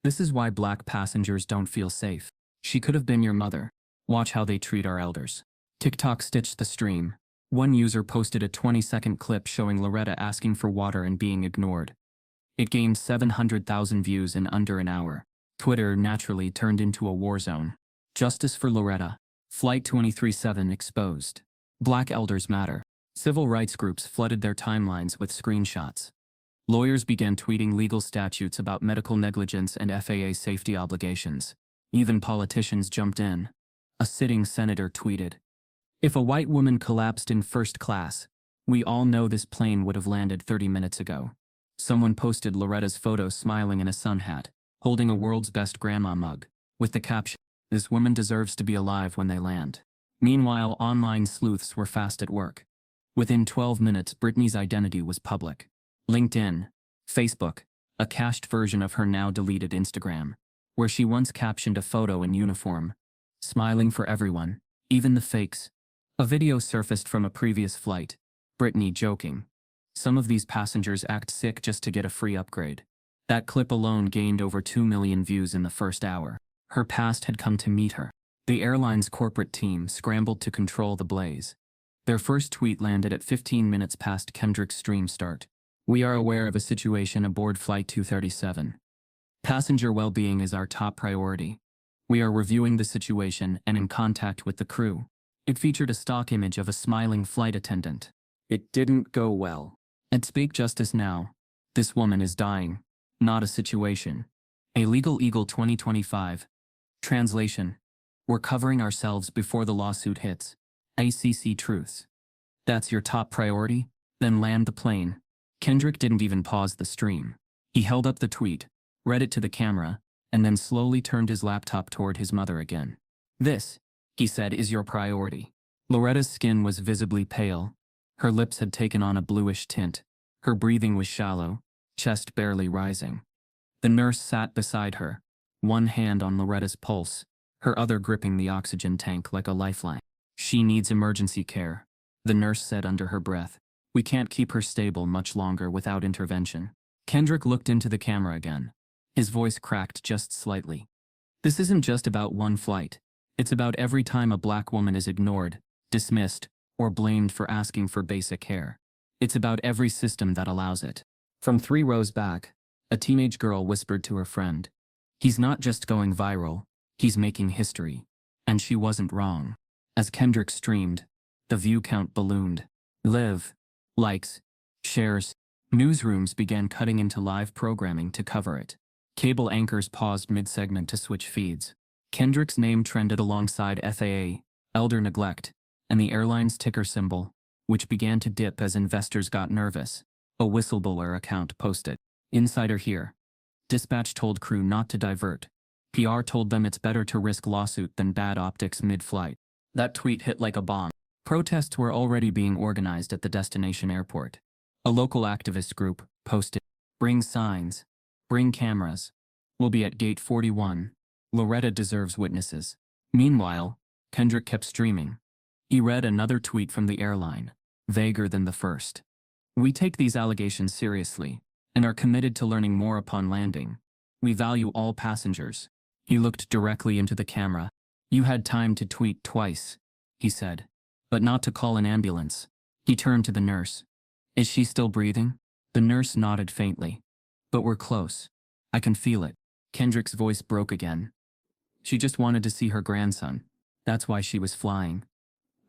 This is why black passengers don't feel safe. She could have been your mother. Watch how they treat our elders. TikTok stitched the stream. One user posted a 20-second clip showing Loretta asking for water and being ignored. It gained 700,000 views in under an hour. Twitter naturally turned into a war zone. Justice for Loretta. Flight 237 exposed. Black elders matter. Civil rights groups flooded their timelines with screenshots. Lawyers began tweeting legal statutes about medical negligence and FAA safety obligations. Even politicians jumped in. A sitting senator tweeted, "If a white woman collapsed in first class, we all know this plane would have landed 30 minutes ago." Someone posted Loretta's photo smiling in a sun hat, holding a world's best grandma mug, with the caption, "This woman deserves to be alive when they land." Meanwhile, online sleuths were fast at work. Within 12 minutes, Britney's identity was public. LinkedIn, Facebook, a cached version of her now deleted Instagram, where she once captioned a photo in uniform, smiling for everyone, even the fakes. A video surfaced from a previous flight, Britney joking, "Some of these passengers act sick just to get a free upgrade." That clip alone gained over 2 million views in the first hour. Her past had come to meet her. The airline's corporate team scrambled to control the blaze. Their first tweet landed at 15 minutes past Kendrick's stream start. "We are aware of a situation aboard Flight 237. Passenger well-being is our top priority. We are reviewing the situation and in contact with the crew." It featured a stock image of a smiling flight attendant. It didn't go well. At Speak Justice Now. This woman is dying, not a situation. A Legal Eagle 2025. Translation. We're covering ourselves before the lawsuit hits. ACC Truths. That's your top priority? Then land the plane. Kendrick didn't even pause the stream. He held up the tweet, read it to the camera, and then slowly turned his laptop toward his mother again. "This," he said, "is your priority." Loretta's skin was visibly pale. Her lips had taken on a bluish tint. Her breathing was shallow, chest barely rising. The nurse sat beside her, one hand on Loretta's pulse, her other gripping the oxygen tank like a lifeline. "She needs emergency care," the nurse said under her breath. "We can't keep her stable much longer without intervention." Kendrick looked into the camera again. His voice cracked just slightly. "This isn't just about one flight. It's about every time a black woman is ignored, dismissed, or blamed for asking for basic care. It's about every system that allows it." From 3 rows back, a teenage girl whispered to her friend, "He's not just going viral, he's making history." And she wasn't wrong. As Kendrick streamed, the view count ballooned. Live, likes, shares. Newsrooms began cutting into live programming to cover it. Cable anchors paused mid-segment to switch feeds. Kendrick's name trended alongside FAA, elder neglect, and the airline's ticker symbol, which began to dip as investors got nervous. A whistleblower account posted, "Insider here. Dispatch told crew not to divert. PR told them it's better to risk lawsuit than bad optics mid-flight." That tweet hit like a bomb. Protests were already being organized at the destination airport. A local activist group posted, "Bring signs. Bring cameras. We'll be at gate 41. Loretta deserves witnesses." Meanwhile, Kendrick kept streaming. He read another tweet from the airline, vaguer than the first. "We take these allegations seriously, and are committed to learning more upon landing. We value all passengers." He looked directly into the camera. "You had time to tweet twice," he said, "but not to call an ambulance." He turned to the nurse. "Is she still breathing?" The nurse nodded faintly. "But we're close. I can feel it." Kendrick's voice broke again. "She just wanted to see her grandson. That's why she was flying.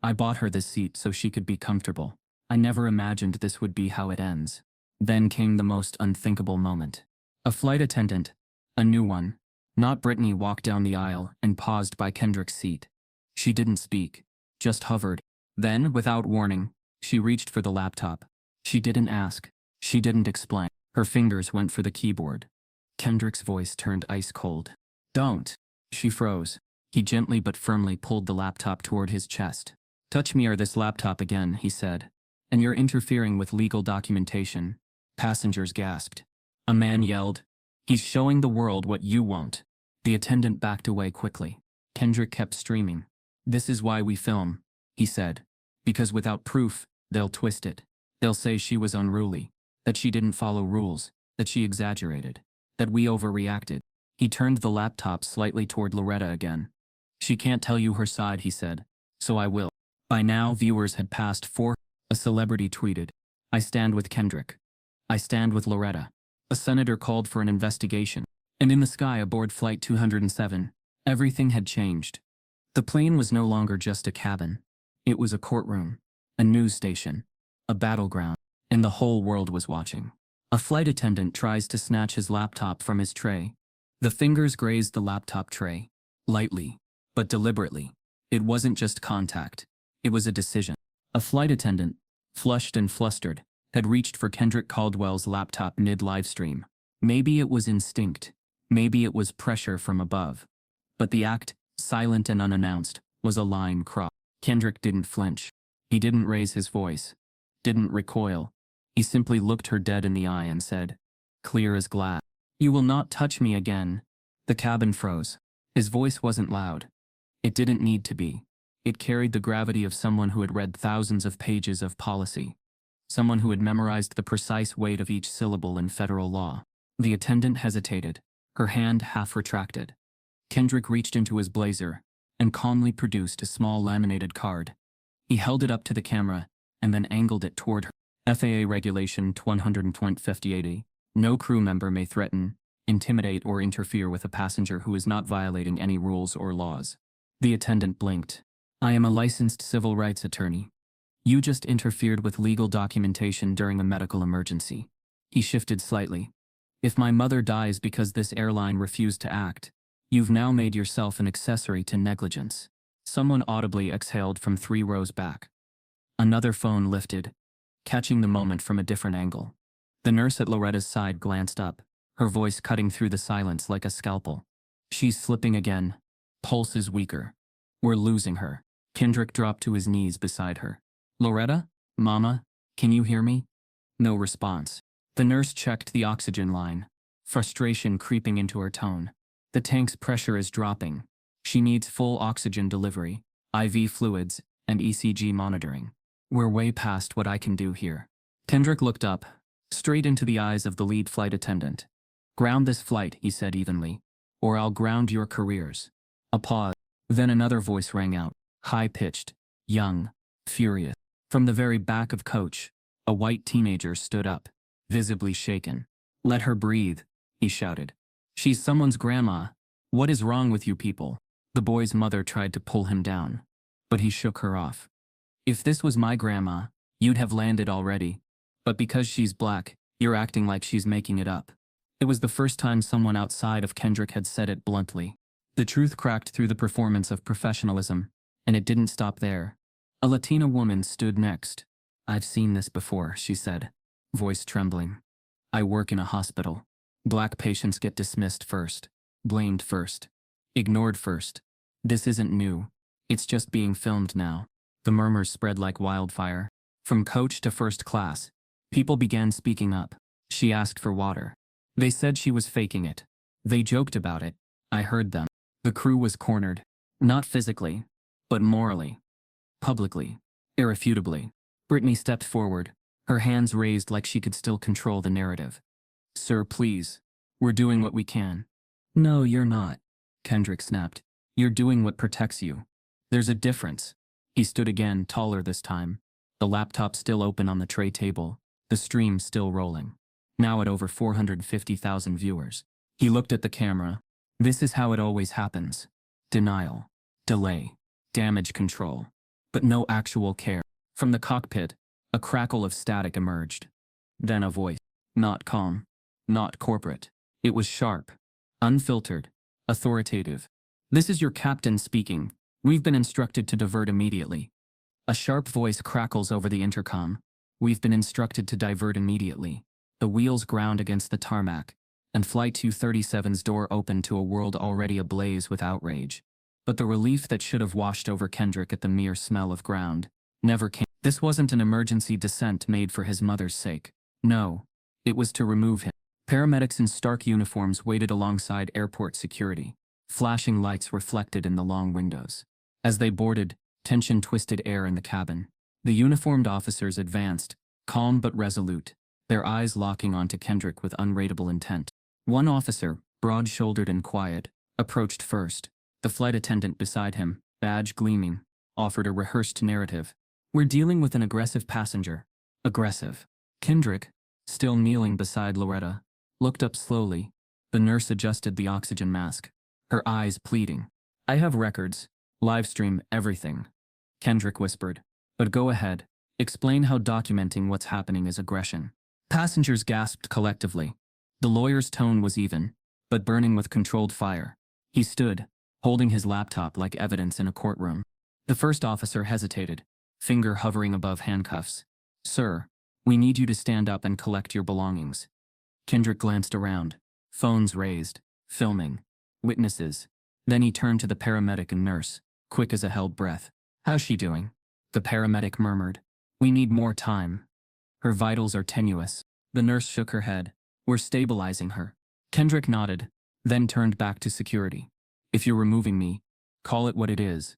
I bought her this seat so she could be comfortable. I never imagined this would be how it ends." Then came the most unthinkable moment. A flight attendant, a new one, not Britney, walked down the aisle and paused by Kendrick's seat. She didn't speak, just hovered. Then, without warning, she reached for the laptop. She didn't ask. She didn't explain. Her fingers went for the keyboard. Kendrick's voice turned ice cold. "Don't." She froze. He gently but firmly pulled the laptop toward his chest. "Touch me or this laptop again," he said. "And you're interfering with legal documentation." Passengers gasped. A man yelled, "He's showing the world what you won't." The attendant backed away quickly. Kendrick kept streaming. "This is why we film," he said. "Because without proof, they'll twist it. They'll say she was unruly, that she didn't follow rules, that she exaggerated, that we overreacted. He turned the laptop slightly toward Loretta again. She can't tell you her side, he said. So I will. By now, viewers had passed 4. A celebrity tweeted, I stand with Kendrick. I stand with Loretta. A senator called for an investigation. And in the sky aboard Flight 207, everything had changed. The plane was no longer just a cabin. It was a courtroom, a news station, a battleground, and the whole world was watching. A flight attendant tries to snatch his laptop from his tray. The fingers grazed the laptop tray, lightly, but deliberately. It wasn't just contact. It was a decision. A flight attendant, flushed and flustered, had reached for Kendrick Caldwell's laptop mid-livestream. Maybe it was instinct. Maybe it was pressure from above. But the act, silent and unannounced, was a line crossed. Kendrick didn't flinch. He didn't raise his voice. Didn't recoil. He simply looked her dead in the eye and said, clear as glass, you will not touch me again. The cabin froze. His voice wasn't loud. It didn't need to be. It carried the gravity of someone who had read thousands of pages of policy. Someone who had memorized the precise weight of each syllable in federal law. The attendant hesitated, her hand half retracted. Kendrick reached into his blazer and calmly produced a small laminated card. He held it up to the camera and then angled it toward her. FAA Regulation 100.5080. No crew member may threaten, intimidate, or interfere with a passenger who is not violating any rules or laws. The attendant blinked. I am a licensed civil rights attorney. You just interfered with legal documentation during a medical emergency. He shifted slightly. If my mother dies because this airline refused to act, you've now made yourself an accessory to negligence. Someone audibly exhaled from 3 rows back. Another phone lifted, catching the moment from a different angle. The nurse at Loretta's side glanced up, her voice cutting through the silence like a scalpel. She's slipping again. Pulse is weaker. We're losing her. Kendrick dropped to his knees beside her. Loretta? Mama? Can you hear me? No response. The nurse checked the oxygen line, frustration creeping into her tone. The tank's pressure is dropping. She needs full oxygen delivery, IV fluids, and ECG monitoring. We're way past what I can do here. Kendrick looked up, straight into the eyes of the lead flight attendant. Ground this flight, he said evenly, or I'll ground your careers. A pause. Then another voice rang out, high-pitched, young, furious. From the very back of coach, a white teenager stood up, visibly shaken. Let her breathe, he shouted. She's someone's grandma. What is wrong with you people? The boy's mother tried to pull him down, but he shook her off. If this was my grandma, you'd have landed already. But because she's black, you're acting like she's making it up. It was the first time someone outside of Kendrick had said it bluntly. The truth cracked through the performance of professionalism, and it didn't stop there. A Latina woman stood next. I've seen this before, she said, voice trembling. I work in a hospital. Black patients get dismissed first, blamed first, ignored first. This isn't new. It's just being filmed now. The murmurs spread like wildfire. From coach to first class, people began speaking up. She asked for water. They said she was faking it. They joked about it. I heard them. The crew was cornered. Not physically, but morally. Publicly. Irrefutably. Brittany stepped forward, her hands raised like she could still control the narrative. Sir, please. We're doing what we can. No, you're not. Kendrick snapped. You're doing what protects you. There's a difference. He stood again, taller this time. The laptop still open on the tray table, the stream still rolling. Now at over 450,000 viewers. He looked at the camera. This is how it always happens. Denial. Delay. Damage control. But no actual care. From the cockpit, a crackle of static emerged. Then a voice. Not calm. Not corporate. It was sharp. Unfiltered. Authoritative. This is your captain speaking. We've been instructed to divert immediately. A sharp voice crackles over the intercom. We've been instructed to divert immediately. The wheels ground against the tarmac, and Flight 237's door opened to a world already ablaze with outrage. But the relief that should have washed over Kendrick at the mere smell of ground never came. This wasn't an emergency descent made for his mother's sake. No, it was to remove him. Paramedics in stark uniforms waited alongside airport security. Flashing lights reflected in the long windows. As they boarded, tension twisted air in the cabin. The uniformed officers advanced, calm but resolute, their eyes locking onto Kendrick with unrateable intent. One officer, broad-shouldered and quiet, approached first. The flight attendant beside him, badge gleaming, offered a rehearsed narrative. "We're dealing with an aggressive passenger." Aggressive. Kendrick, still kneeling beside Loretta, looked up slowly. The nurse adjusted the oxygen mask, her eyes pleading. "I have records. Livestream everything," Kendrick whispered. "But go ahead. Explain how documenting what's happening is aggression." Passengers gasped collectively. The lawyer's tone was even, but burning with controlled fire. He stood, holding his laptop like evidence in a courtroom. The first officer hesitated, finger hovering above handcuffs. "Sir, we need you to stand up and collect your belongings." Kendrick glanced around, phones raised, filming, witnesses. Then he turned to the paramedic and nurse, quick as a held breath. "How's she doing?" The paramedic murmured. "We need more time. Her vitals are tenuous." The nurse shook her head. "We're stabilizing her." Kendrick nodded, then turned back to security. "If you're removing me, call it what it is.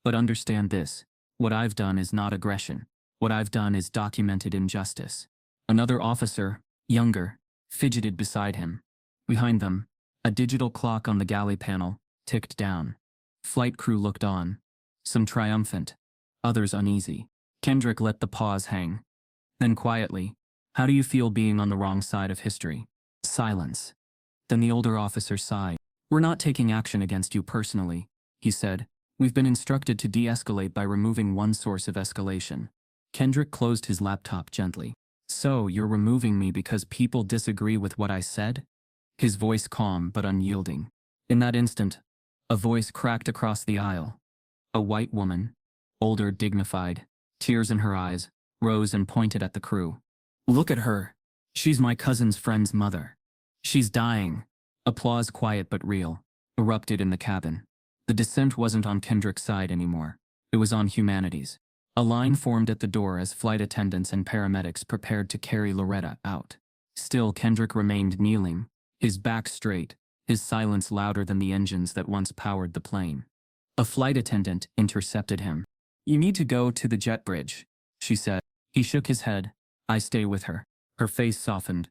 But understand this. What I've done is not aggression. What I've done is documented injustice." Another officer, younger, fidgeted beside him. Behind them, a digital clock on the galley panel ticked down. Flight crew looked on, some triumphant, others uneasy. Kendrick let the pause hang. Then quietly, "How do you feel being on the wrong side of history?" Silence. Then the older officer sighed. "We're not taking action against you personally," he said. "We've been instructed to de-escalate by removing one source of escalation." Kendrick closed his laptop gently. "So, you're removing me because people disagree with what I said?" His voice calm but unyielding. In that instant, a voice cracked across the aisle. A white woman, older, dignified, tears in her eyes, rose and pointed at the crew. "Look at her. She's my cousin's friend's mother. She's dying." Applause, quiet but real, erupted in the cabin. The dissent wasn't on Kendrick's side anymore. It was on humanity's. A line formed at the door as flight attendants and paramedics prepared to carry Loretta out. Still, Kendrick remained kneeling, his back straight, his silence louder than the engines that once powered the plane. A flight attendant intercepted him. "You need to go to the jet bridge," she said. He shook his head. "I stay with her." Her face softened.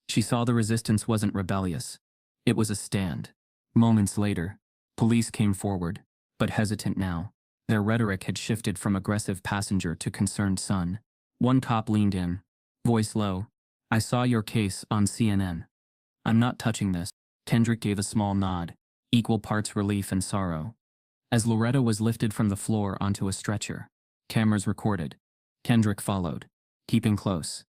She saw the resistance wasn't rebellious. It was a stand. Moments later, police came forward, but hesitant now. Their rhetoric had shifted from aggressive passenger to concerned son. One cop leaned in, voice low. "I saw your case on CNN. I'm not touching this." Kendrick gave a small nod, equal parts relief and sorrow. As Loretta was lifted from the floor onto a stretcher, cameras recorded. Kendrick followed, keeping close.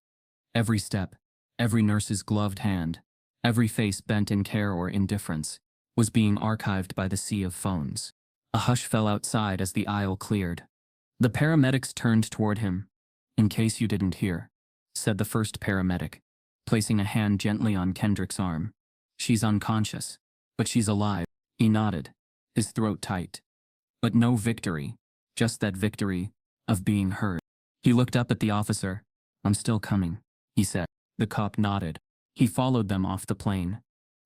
Every step, every nurse's gloved hand, every face bent in care or indifference, was being archived by the sea of phones. A hush fell outside as the aisle cleared. The paramedics turned toward him. "In case you didn't hear," said the first paramedic, placing a hand gently on Kendrick's arm. "She's unconscious, but she's alive." He nodded, his throat tight. But no victory, just that victory of being heard. He looked up at the officer. "I'm still coming," he said. The cop nodded. He followed them off the plane.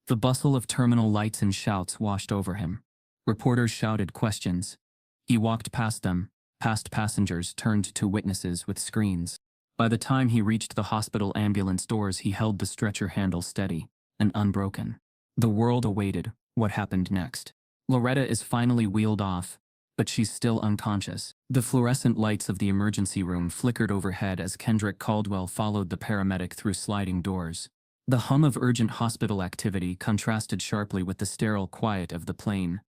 The bustle of terminal lights and shouts washed over him. Reporters shouted questions. He walked past them, past passengers turned to witnesses with screens. By the time he reached the hospital ambulance doors, he held the stretcher handle steady and unbroken. The world awaited what happened next. Loretta is finally wheeled off, but she's still unconscious. The fluorescent lights of the emergency room flickered overhead as Kendrick Caldwell followed the paramedic through sliding doors. The hum of urgent hospital activity contrasted sharply with the sterile quiet of the plane,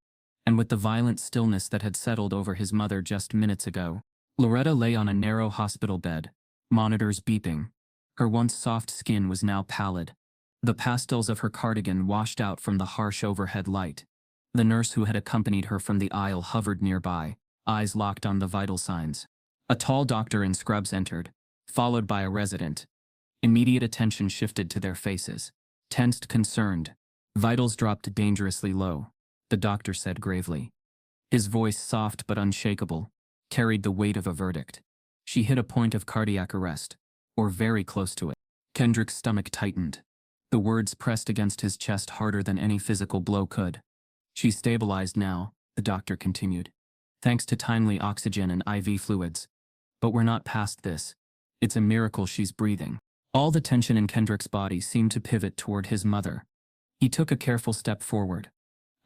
and with the violent stillness that had settled over his mother just minutes ago. Loretta lay on a narrow hospital bed, monitors beeping. Her once soft skin was now pallid. The pastels of her cardigan washed out from the harsh overhead light. The nurse who had accompanied her from the aisle hovered nearby, eyes locked on the vital signs. A tall doctor in scrubs entered, followed by a resident. Immediate attention shifted to their faces. Tensed, concerned. Vitals dropped dangerously low, the doctor said gravely. His voice, soft but unshakable, carried the weight of a verdict. She hit a point of cardiac arrest, or very close to it. Kendrick's stomach tightened. The words pressed against his chest harder than any physical blow could. "She's stabilized now," the doctor continued, "thanks to timely oxygen and IV fluids. But we're not past this. It's a miracle she's breathing." All the tension in Kendrick's body seemed to pivot toward his mother. He took a careful step forward.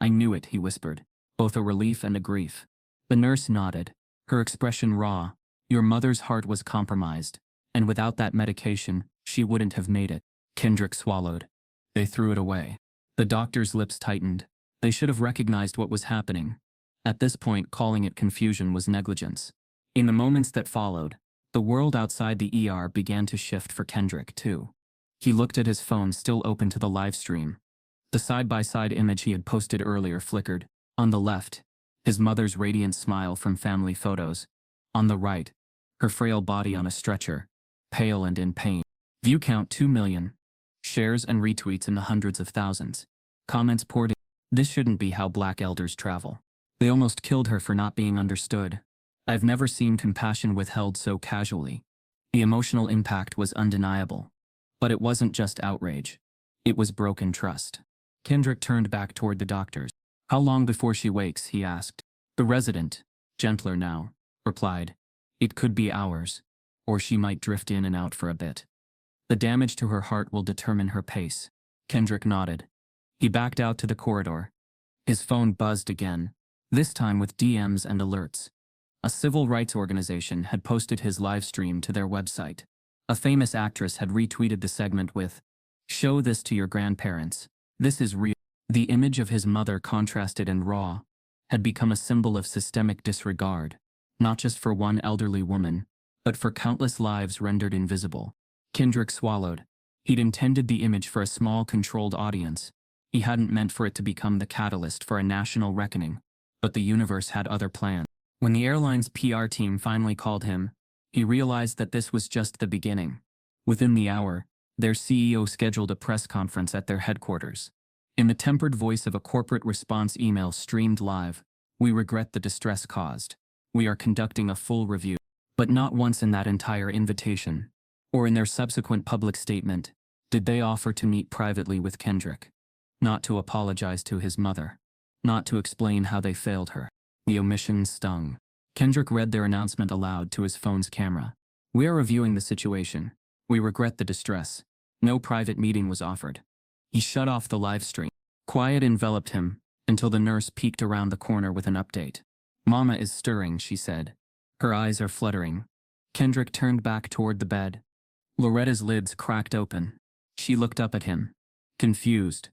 I knew it, he whispered, both a relief and a grief. The nurse nodded, her expression raw. Your mother's heart was compromised, and without that medication, she wouldn't have made it. Kendrick swallowed. They threw it away. The doctor's lips tightened. They should have recognized what was happening. At this point, calling it confusion was negligence. In the moments that followed, the world outside the ER began to shift for Kendrick, too. He looked at his phone still open to the live stream. The side-by-side image he had posted earlier flickered. On the left, his mother's radiant smile from family photos. On the right, her frail body on a stretcher, pale and in pain. View count 2 million. Shares and retweets in the hundreds of thousands. Comments poured in. This shouldn't be how black elders travel. They almost killed her for not being understood. I've never seen compassion withheld so casually. The emotional impact was undeniable. But it wasn't just outrage. It was broken trust. Kendrick turned back toward the doctors. How long before she wakes, he asked. The resident, gentler now, replied. It could be hours, or she might drift in and out for a bit. The damage to her heart will determine her pace. Kendrick nodded. He backed out to the corridor. His phone buzzed again, this time with DMs and alerts. A civil rights organization had posted his live stream to their website. A famous actress had retweeted the segment with, "Show this to your grandparents. This is real." The image of his mother, contrasted and raw, had become a symbol of systemic disregard, not just for one elderly woman, but for countless lives rendered invisible. Kendrick swallowed. He'd intended the image for a small, controlled audience. He hadn't meant for it to become the catalyst for a national reckoning. But the universe had other plans. When the airline's PR team finally called him, he realized that this was just the beginning. Within the hour, their CEO scheduled a press conference at their headquarters. In the tempered voice of a corporate response email streamed live, "We regret the distress caused. We are conducting a full review." But not once in that entire invitation, or in their subsequent public statement, did they offer to meet privately with Kendrick. Not to apologize to his mother. Not to explain how they failed her. The omission stung. Kendrick read their announcement aloud to his phone's camera. "We are reviewing the situation. We regret the distress." No private meeting was offered. He shut off the live stream. Quiet enveloped him, until the nurse peeked around the corner with an update. "Mama is stirring," she said. Her eyes are fluttering. Kendrick turned back toward the bed. Loretta's lids cracked open. She looked up at him. Confused.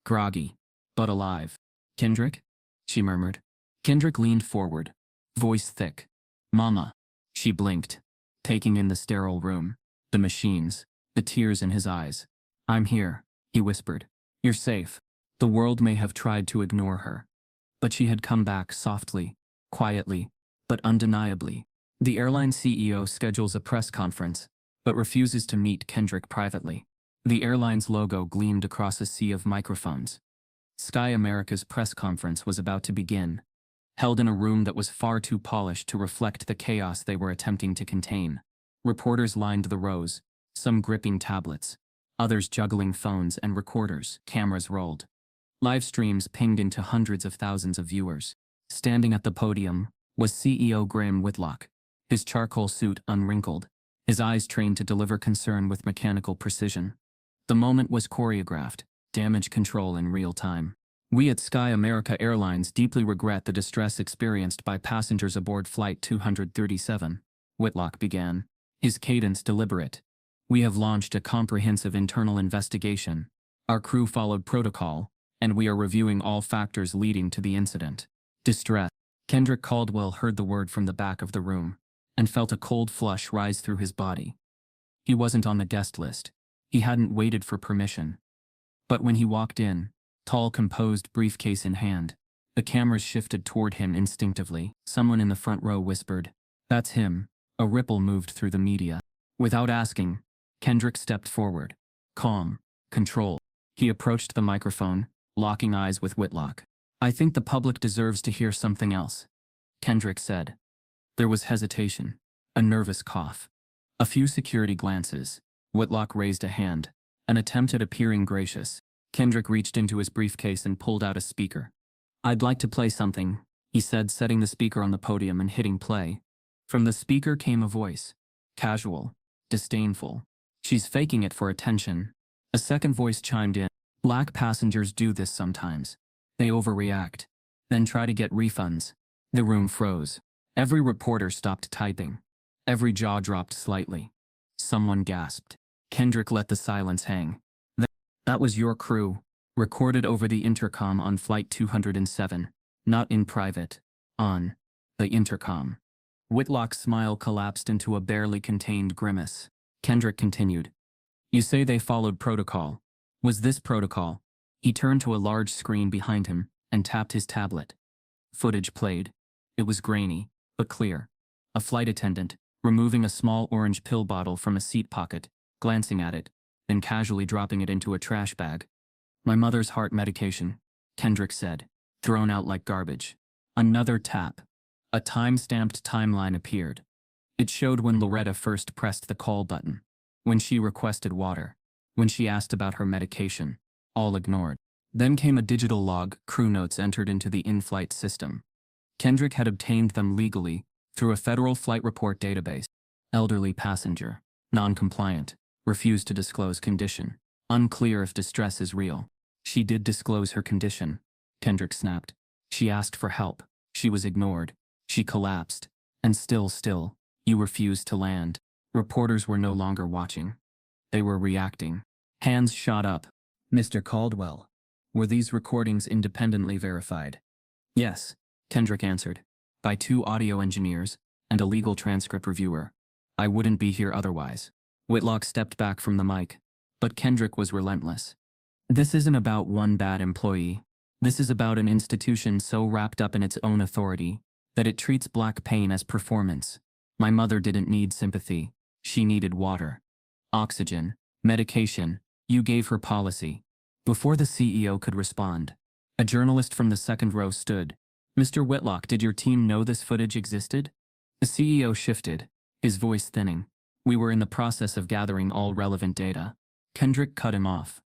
Groggy. But alive. "Kendrick?" she murmured. Kendrick leaned forward. Voice thick. "Mama." She blinked, taking in the sterile room, the machines, the tears in his eyes. "I'm here," he whispered. "You're safe." The world may have tried to ignore her. But she had come back softly, quietly, but undeniably. The airline CEO schedules a press conference, but refuses to meet Kendrick privately. The airline's logo gleamed across a sea of microphones. Sky America's press conference was about to begin, held in a room that was far too polished to reflect the chaos they were attempting to contain. Reporters lined the rows, some gripping tablets, others juggling phones and recorders. Cameras rolled. Live streams pinged into hundreds of thousands of viewers. Standing at the podium was CEO Graham Whitlock, his charcoal suit unwrinkled, his eyes trained to deliver concern with mechanical precision. The moment was choreographed, damage control in real time. "We at Sky America Airlines deeply regret the distress experienced by passengers aboard Flight 237, Whitlock began, his cadence deliberate. "We have launched a comprehensive internal investigation. Our crew followed protocol, and we are reviewing all factors leading to the incident." Distress. Kendrick Caldwell heard the word from the back of the room, and felt a cold flush rise through his body. He wasn't on the guest list. He hadn't waited for permission. But when he walked in, tall, composed, briefcase in hand, the cameras shifted toward him instinctively. Someone in the front row whispered, "That's him." A ripple moved through the media. Without asking, Kendrick stepped forward. Calm, control. He approached the microphone, locking eyes with Whitlock. "I think the public deserves to hear something else," Kendrick said. There was hesitation, a nervous cough, a few security glances. Whitlock raised a hand, an attempt at appearing gracious. Kendrick reached into his briefcase and pulled out a speaker. "I'd like to play something," he said, setting the speaker on the podium and hitting play. From the speaker came a voice. Casual, disdainful. "She's faking it for attention." A second voice chimed in. Black passengers do this sometimes. They overreact, then try to get refunds. The room froze. Every reporter stopped typing. Every jaw dropped slightly. Someone gasped. Kendrick let the silence hang. That was your crew, recorded over the intercom on Flight 207. Not in private. On the intercom. Whitlock's smile collapsed into a barely contained grimace. Kendrick continued. You say they followed protocol. Was this protocol? He turned to a large screen behind him and tapped his tablet. Footage played. It was grainy, but clear. A flight attendant, removing a small orange pill bottle from a seat pocket, glancing at it, then casually dropping it into a trash bag. My mother's heart medication, Kendrick said, thrown out like garbage. Another tap. A time-stamped timeline appeared. It showed when Loretta first pressed the call button, when she requested water, when she asked about her medication, all ignored. Then came a digital log, crew notes entered into the in-flight system. Kendrick had obtained them legally through a federal flight report database. Elderly passenger, non-compliant, refused to disclose condition. Unclear if distress is real. She did disclose her condition, Kendrick snapped. She asked for help. She was ignored. She collapsed. And still, you refused to land. Reporters were no longer watching. They were reacting. Hands shot up. Mr. Caldwell, were these recordings independently verified? Yes, Kendrick answered. By 2 audio engineers and a legal transcript reviewer. I wouldn't be here otherwise. Whitlock stepped back from the mic, but Kendrick was relentless. This isn't about one bad employee. This is about an institution so wrapped up in its own authority that it treats black pain as performance. My mother didn't need sympathy. She needed water, oxygen, medication. You gave her policy. Before the CEO could respond, a journalist from the second row stood. Mr. Whitlock, did your team know this footage existed? The CEO shifted, his voice thinning. We were in the process of gathering all relevant data. Kendrick cut him off.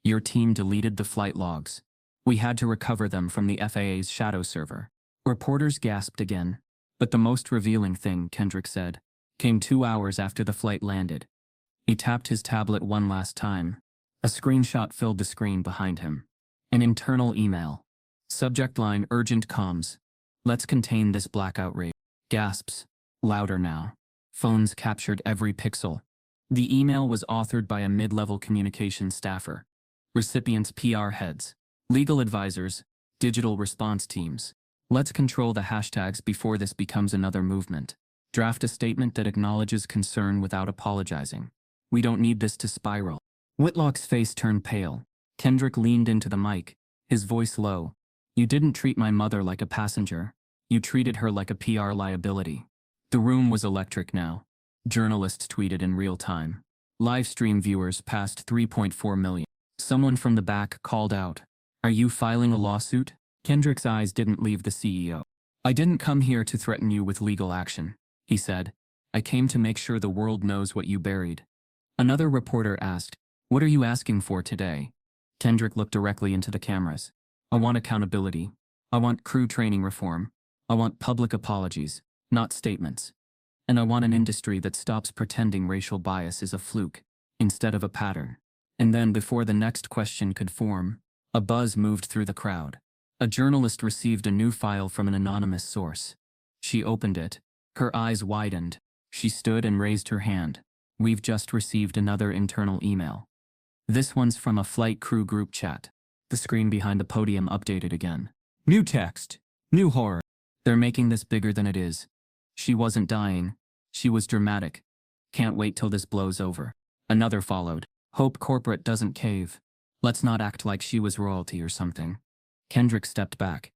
Your team deleted the flight logs. We had to recover them from the FAA's shadow server. Reporters gasped again. But the most revealing thing, Kendrick said, came 2 hours after the flight landed. He tapped his tablet one last time. A screenshot filled the screen behind him. An internal email. Subject line: urgent comms. Let's contain this black outrage. Gasps. Louder now. Phones captured every pixel. The email was authored by a mid-level communications staffer. Recipients: PR heads, legal advisors, digital response teams. Let's control the hashtags before this becomes another movement. Draft a statement that acknowledges concern without apologizing. We don't need this to spiral. Whitlock's face turned pale. Kendrick leaned into the mic, his voice low. You didn't treat my mother like a passenger. You treated her like a PR liability. The room was electric now. Journalists tweeted in real time. Livestream viewers passed 3.4 million. Someone from the back called out, "Are you filing a lawsuit?" Kendrick's eyes didn't leave the CEO. "I didn't come here to threaten you with legal action," he said. "I came to make sure the world knows what you buried." Another reporter asked, "What are you asking for today?" Kendrick looked directly into the cameras. "I want accountability. I want crew training reform. I want public apologies, not statements. And I want an industry that stops pretending racial bias is a fluke, instead of a pattern." And then, before the next question could form, a buzz moved through the crowd. A journalist received a new file from an anonymous source. She opened it. Her eyes widened. She stood and raised her hand. "We've just received another internal email. This one's from a flight crew group chat." The screen behind the podium updated again. "New text. New horror. They're making this bigger than it is. She wasn't dying. She was dramatic. Can't wait till this blows over." Another followed. "Hope corporate doesn't cave. Let's not act like she was royalty or something." Kendrick stepped back.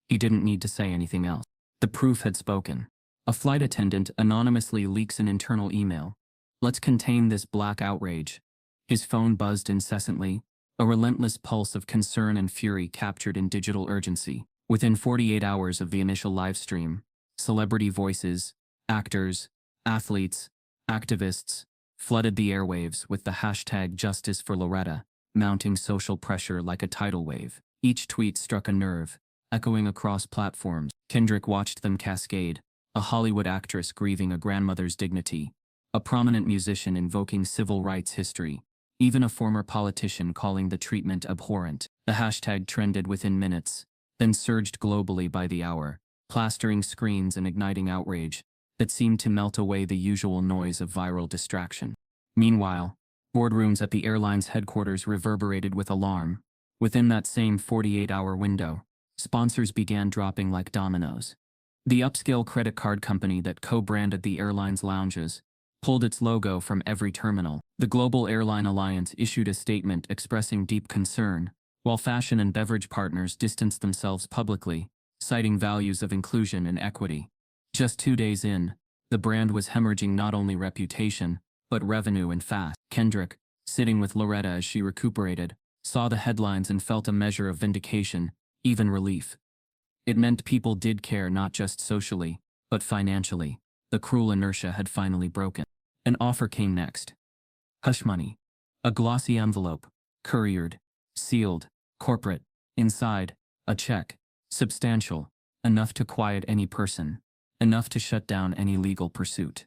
He didn't need to say anything else. The proof had spoken. A flight attendant anonymously leaks an internal email. "Let's contain this black outrage." His phone buzzed incessantly, a relentless pulse of concern and fury captured in digital urgency. Within 48 hours of the initial live stream, celebrity voices, actors, athletes, activists, flooded the airwaves with the hashtag Justice for Loretta, mounting social pressure like a tidal wave. Each tweet struck a nerve, echoing across platforms. Kendrick watched them cascade, a Hollywood actress grieving a grandmother's dignity, a prominent musician invoking civil rights history, even a former politician calling the treatment abhorrent. The hashtag trended within minutes, then surged globally by the hour, plastering screens and igniting outrage that seemed to melt away the usual noise of viral distraction. Meanwhile, boardrooms at the airline's headquarters reverberated with alarm. Within that same 48-hour window, sponsors began dropping like dominoes. The upscale credit card company that co-branded the airline's lounges pulled its logo from every terminal. The Global Airline Alliance issued a statement expressing deep concern, while fashion and beverage partners distanced themselves publicly, citing values of inclusion and equity. Just 2 days in, the brand was hemorrhaging not only reputation, but revenue and fast. Kendrick, sitting with Loretta as she recuperated, saw the headlines and felt a measure of vindication, even relief. It meant people did care not just socially, but financially. The cruel inertia had finally broken. An offer came next. Hush money. A glossy envelope, couriered, sealed, corporate. Inside, a check. Substantial. Enough to quiet any person. Enough to shut down any legal pursuit.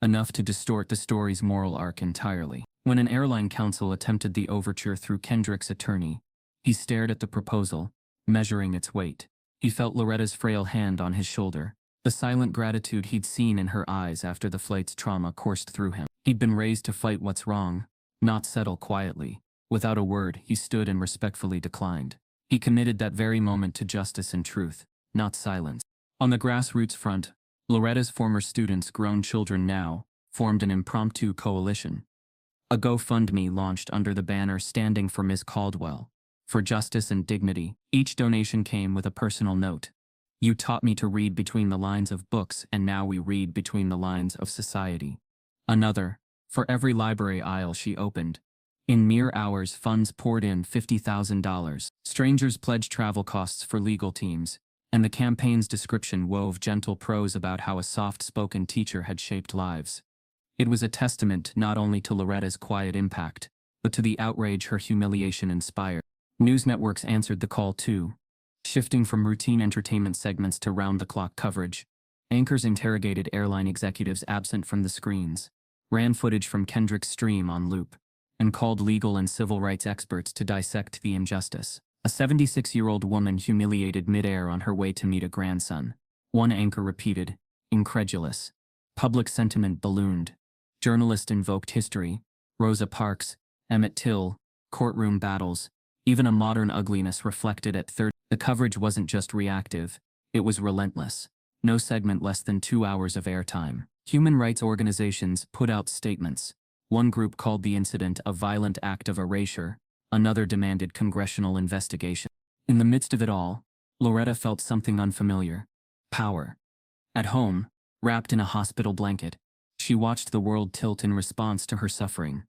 Enough to distort the story's moral arc entirely. When an airline counsel attempted the overture through Kendrick's attorney, he stared at the proposal, measuring its weight. He felt Loretta's frail hand on his shoulder, the silent gratitude he'd seen in her eyes after the flight's trauma coursed through him. He'd been raised to fight what's wrong, not settle quietly. Without a word, he stood and respectfully declined. He committed that very moment to justice and truth, not silence. On the grassroots front, Loretta's former students, grown children now, formed an impromptu coalition. A GoFundMe launched under the banner "Standing for Ms. Caldwell, for justice and dignity." Each donation came with a personal note. "You taught me to read between the lines of books, and now we read between the lines of society." Another, "For every library aisle she opened." In mere hours, funds poured in $50,000. Strangers pledged travel costs for legal teams, and the campaign's description wove gentle prose about how a soft-spoken teacher had shaped lives. It was a testament not only to Loretta's quiet impact, but to the outrage her humiliation inspired. News networks answered the call too, shifting from routine entertainment segments to round-the-clock coverage. Anchors interrogated airline executives absent from the screens, ran footage from Kendrick's stream on loop, and called legal and civil rights experts to dissect the injustice. A 76-year-old woman humiliated midair on her way to meet a grandson. One anchor repeated, incredulous. Public sentiment ballooned. Journalists invoked history. Rosa Parks, Emmett Till, courtroom battles, even a modern ugliness reflected at 30. The coverage wasn't just reactive, it was relentless. No segment less than 2 hours of airtime. Human rights organizations put out statements. One group called the incident a violent act of erasure, another demanded congressional investigation. In the midst of it all, Loretta felt something unfamiliar. Power. At home, wrapped in a hospital blanket, she watched the world tilt in response to her suffering.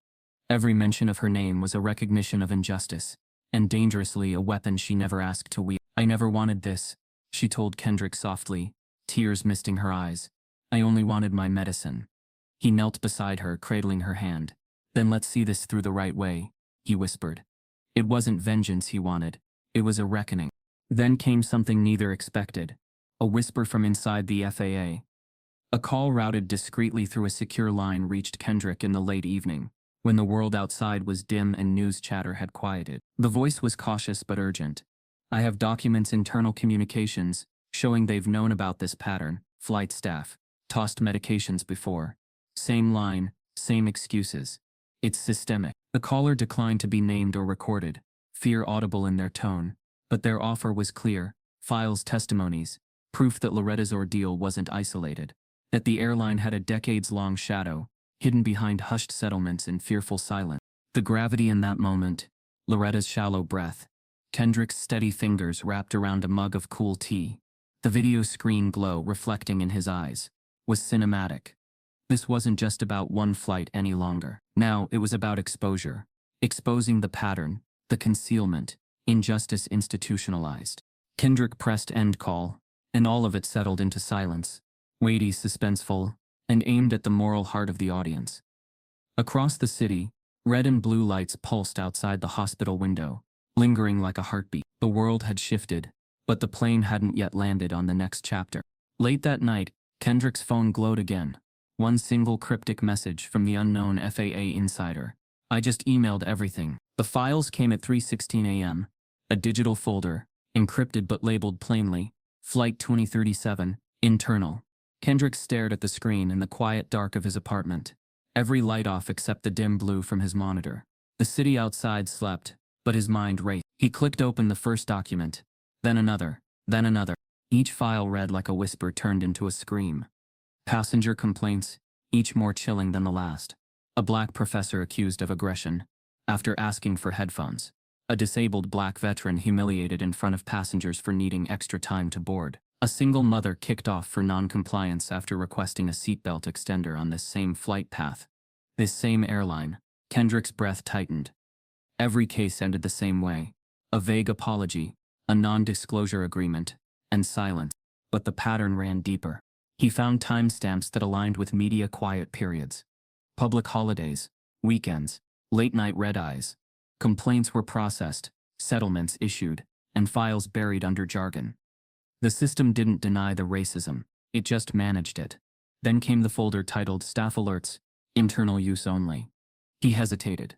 Every mention of her name was a recognition of injustice, and dangerously a weapon she never asked to wield. "I never wanted this," she told Kendrick softly, tears misting her eyes. "I only wanted my medicine." He knelt beside her, cradling her hand. "Then let's see this through the right way," he whispered. It wasn't vengeance he wanted, it was a reckoning. Then came something neither expected. A whisper from inside the FAA. A call routed discreetly through a secure line reached Kendrick in the late evening, when the world outside was dim and news chatter had quieted. The voice was cautious but urgent. "I have documents internal communications, showing they've known about this pattern. Flight staff. Tossed medications before. Same line, same excuses. It's systemic." The caller declined to be named or recorded, fear audible in their tone, but their offer was clear: files, testimonies, proof that Loretta's ordeal wasn't isolated, that the airline had a decades-long shadow, hidden behind hushed settlements and fearful silence. The gravity in that moment, Loretta's shallow breath, Kendrick's steady fingers wrapped around a mug of cool tea, the video screen glow reflecting in his eyes, was cinematic. This wasn't just about one flight any longer. Now it was about exposure. Exposing the pattern, the concealment, injustice institutionalized. Kendrick pressed end call, and all of it settled into silence, weighty, suspenseful, and aimed at the moral heart of the audience. Across the city, red and blue lights pulsed outside the hospital window, lingering like a heartbeat. The world had shifted, but the plane hadn't yet landed on the next chapter. Late that night, Kendrick's phone glowed again. One single cryptic message from the unknown FAA insider. I just emailed everything. The files came at 3:16 a.m. A digital folder, encrypted but labeled plainly, Flight 2037, internal. Kendrick stared at the screen in the quiet dark of his apartment. Every light off except the dim blue from his monitor. The city outside slept, but his mind raced. He clicked open the first document, then another, then another. Each file read like a whisper turned into a scream. Passenger complaints, each more chilling than the last. A black professor accused of aggression, after asking for headphones. A disabled black veteran humiliated in front of passengers for needing extra time to board. A single mother kicked off for non-compliance after requesting a seatbelt extender on this same flight path. This same airline. Kendrick's breath tightened. Every case ended the same way. A vague apology, a non-disclosure agreement, and silence. But the pattern ran deeper. He found timestamps that aligned with media quiet periods. Public holidays, weekends, late-night red-eyes. Complaints were processed, settlements issued, and files buried under jargon. The system didn't deny the racism, it just managed it. Then came the folder titled Staff Alerts, Internal Use Only. He hesitated,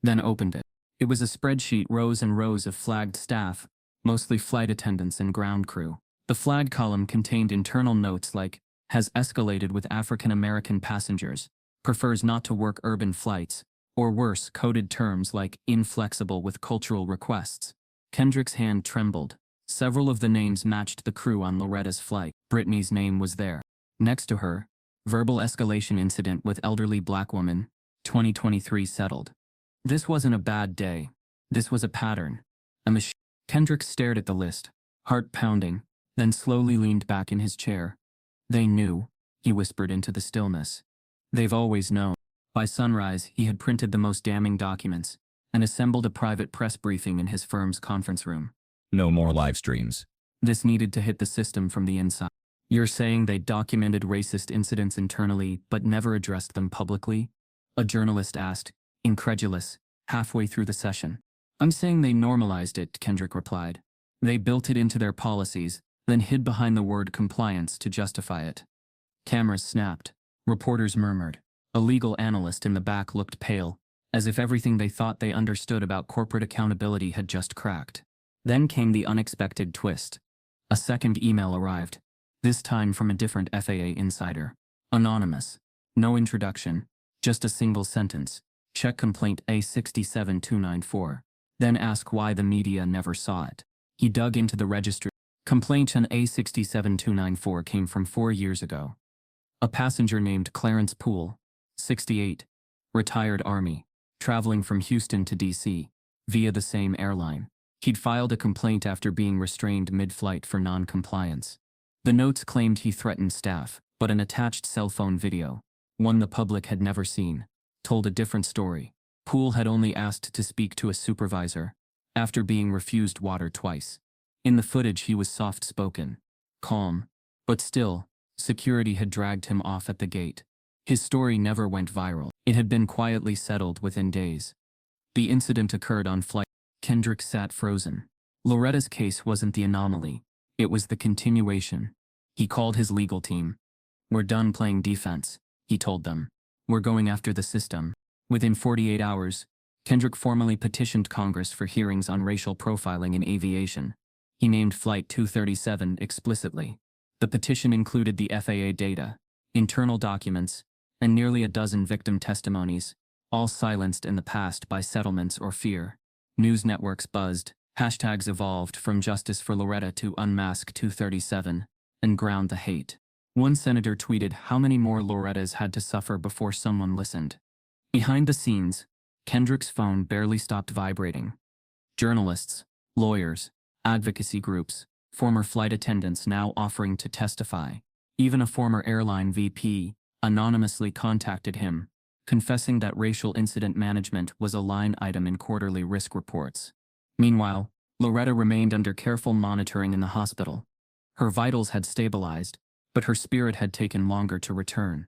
then opened it. It was a spreadsheet, rows and rows of flagged staff, mostly flight attendants and ground crew. The flag column contained internal notes like, has escalated with African American passengers, prefers not to work urban flights, or worse, coded terms like inflexible with cultural requests. Kendrick's hand trembled. Several of the names matched the crew on Loretta's flight. Brittany's name was there. Next to her, verbal escalation incident with elderly black woman, 2023 settled. This wasn't a bad day. This was a pattern. A machine. Kendrick stared at the list, heart pounding, then slowly leaned back in his chair. They knew, he whispered into the stillness. They've always known. By sunrise, he had printed the most damning documents and assembled a private press briefing in his firm's conference room. No more live streams. This needed to hit the system from the inside. You're saying they documented racist incidents internally but never addressed them publicly? A journalist asked, incredulous, halfway through the session. I'm saying they normalized it, Kendrick replied. They built it into their policies, then hid behind the word compliance to justify it. Cameras snapped. Reporters murmured. A legal analyst in the back looked pale, as if everything they thought they understood about corporate accountability had just cracked. Then came the unexpected twist. A second email arrived, this time from a different FAA insider. Anonymous. No introduction, just a single sentence. Check complaint A67294. Then ask why the media never saw it. He dug into the registry. Complaint on A67294 came from 4 years ago. A passenger named Clarence Poole, 68, retired Army, traveling from Houston to D.C., via the same airline. He'd filed a complaint after being restrained mid-flight for non-compliance. The notes claimed he threatened staff, but an attached cell phone video, one the public had never seen, told a different story. Poole had only asked to speak to a supervisor, after being refused water twice. In the footage he was soft-spoken, calm, but still, security had dragged him off at the gate. His story never went viral. It had been quietly settled within days. The incident occurred on flight. Kendrick sat frozen. Loretta's case wasn't the anomaly. It was the continuation. He called his legal team. We're done playing defense, he told them. We're going after the system. Within 48 hours, Kendrick formally petitioned Congress for hearings on racial profiling in aviation. He named Flight 237 explicitly. The petition included the FAA data, internal documents, and nearly a dozen victim testimonies, all silenced in the past by settlements or fear. News networks buzzed, hashtags evolved from Justice for Loretta to Unmask 237, and ground the hate. One senator tweeted how many more Lorettas had to suffer before someone listened. Behind the scenes, Kendrick's phone barely stopped vibrating. Journalists, lawyers, advocacy groups, former flight attendants now offering to testify. Even a former airline VP anonymously contacted him, confessing that racial incident management was a line item in quarterly risk reports. Meanwhile, Loretta remained under careful monitoring in the hospital. Her vitals had stabilized, but her spirit had taken longer to return.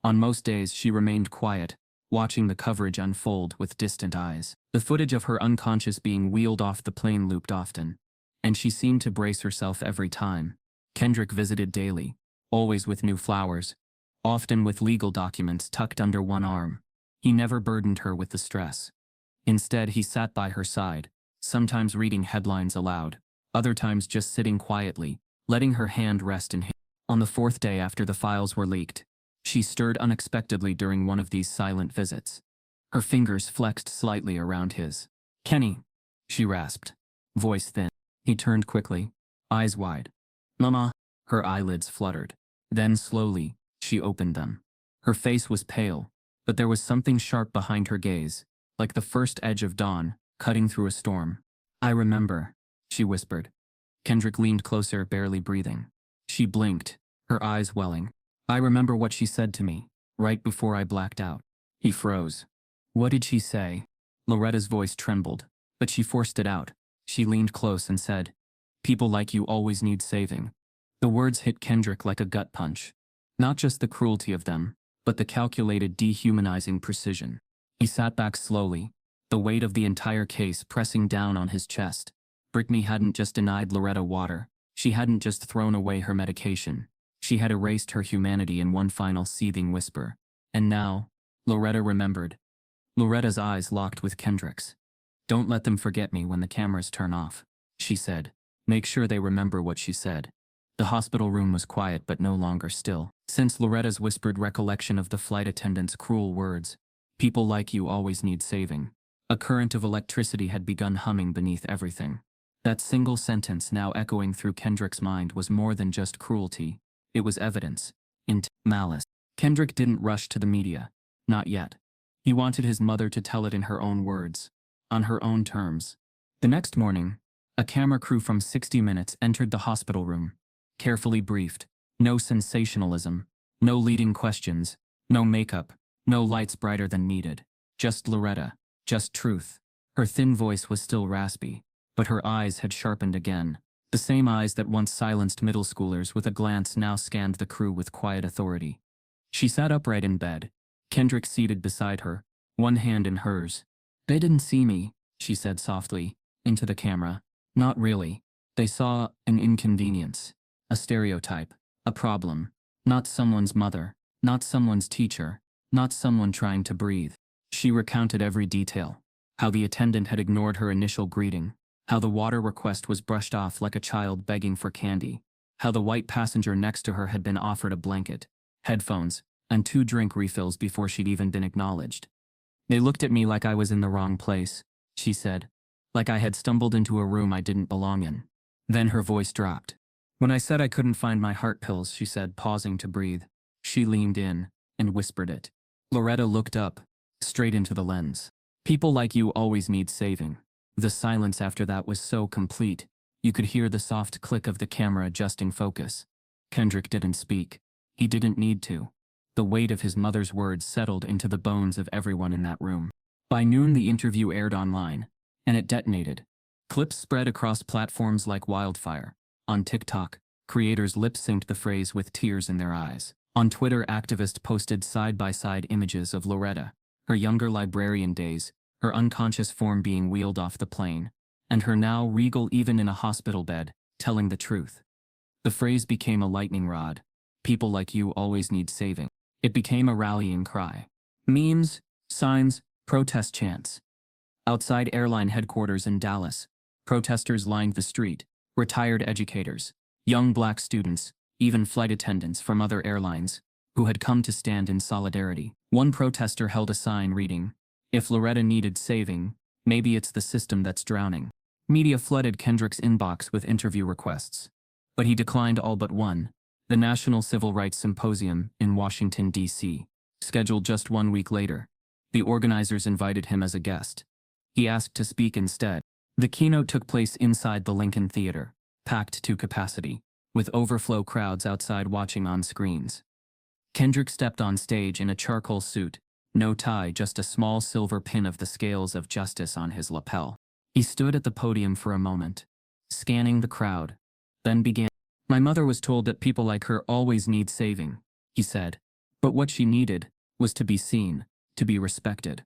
On most days she remained quiet, watching the coverage unfold with distant eyes. The footage of her unconscious being wheeled off the plane looped often, and she seemed to brace herself every time. Kendrick visited daily, always with new flowers, often with legal documents tucked under one arm. He never burdened her with the stress. Instead, he sat by her side, sometimes reading headlines aloud, other times just sitting quietly, letting her hand rest in his. On the fourth day after the files were leaked, she stirred unexpectedly during one of these silent visits. Her fingers flexed slightly around his. "Kenny," she rasped, voice thin. He turned quickly, eyes wide. "Mama." Her eyelids fluttered. Then slowly, she opened them. Her face was pale, but there was something sharp behind her gaze, like the first edge of dawn, cutting through a storm. "I remember," she whispered. Kendrick leaned closer, barely breathing. She blinked, her eyes welling. "I remember what she said to me, right before I blacked out." He froze. "What did she say?" Loretta's voice trembled, but she forced it out. She leaned close and said, "People like you always need saving." The words hit Kendrick like a gut punch. Not just the cruelty of them, but the calculated, dehumanizing precision. He sat back slowly, the weight of the entire case pressing down on his chest. Brittany hadn't just denied Loretta water. She hadn't just thrown away her medication. She had erased her humanity in one final seething whisper. And now, Loretta remembered. Loretta's eyes locked with Kendrick's. "Don't let them forget me when the cameras turn off," she said. "Make sure they remember what she said." The hospital room was quiet but no longer still. Since Loretta's whispered recollection of the flight attendant's cruel words, "People like you always need saving," a current of electricity had begun humming beneath everything. That single sentence now echoing through Kendrick's mind was more than just cruelty. It was evidence. Malice. Kendrick didn't rush to the media. Not yet. He wanted his mother to tell it in her own words. On her own terms. The next morning, a camera crew from 60 Minutes entered the hospital room. Carefully briefed. No sensationalism. No leading questions. No makeup. No lights brighter than needed. Just Loretta. Just truth. Her thin voice was still raspy, but her eyes had sharpened again. The same eyes that once silenced middle schoolers with a glance now scanned the crew with quiet authority. She sat upright in bed, Kendrick seated beside her, one hand in hers. "They didn't see me," she said softly, into the camera. "Not really. They saw an inconvenience. A stereotype. A problem. Not someone's mother. Not someone's teacher. Not someone trying to breathe." She recounted every detail. How the attendant had ignored her initial greeting. How the water request was brushed off like a child begging for candy. How the white passenger next to her had been offered a blanket, headphones, and 2 drink refills before she'd even been acknowledged. "They looked at me like I was in the wrong place," she said. "Like I had stumbled into a room I didn't belong in." Then her voice dropped. "When I said I couldn't find my heart pills," she said, pausing to breathe. She leaned in and whispered it. Loretta looked up, straight into the lens. "People like you always need saving." The silence after that was so complete, you could hear the soft click of the camera adjusting focus. Kendrick didn't speak. He didn't need to. The weight of his mother's words settled into the bones of everyone in that room. By noon, the interview aired online, and it detonated. Clips spread across platforms like wildfire. On TikTok, creators lip-synced the phrase with tears in their eyes. On Twitter, activists posted side-by-side images of Loretta, her younger librarian days, her unconscious form being wheeled off the plane, and her now regal even in a hospital bed, telling the truth. The phrase became a lightning rod. "People like you always need saving." It became a rallying cry. Memes, signs, protest chants. Outside airline headquarters in Dallas, protesters lined the street. Retired educators, young black students, even flight attendants from other airlines, who had come to stand in solidarity. One protester held a sign reading, "If Loretta needed saving, maybe it's the system that's drowning." Media flooded Kendrick's inbox with interview requests. But he declined all but one, the National Civil Rights Symposium in Washington, D.C., scheduled just 1 week later. The organizers invited him as a guest. He asked to speak instead. The keynote took place inside the Lincoln Theater, packed to capacity, with overflow crowds outside watching on screens. Kendrick stepped on stage in a charcoal suit, no tie, just a small silver pin of the scales of justice on his lapel. He stood at the podium for a moment, scanning the crowd, then began. "My mother was told that people like her always need saving," he said. "But what she needed was to be seen, to be respected,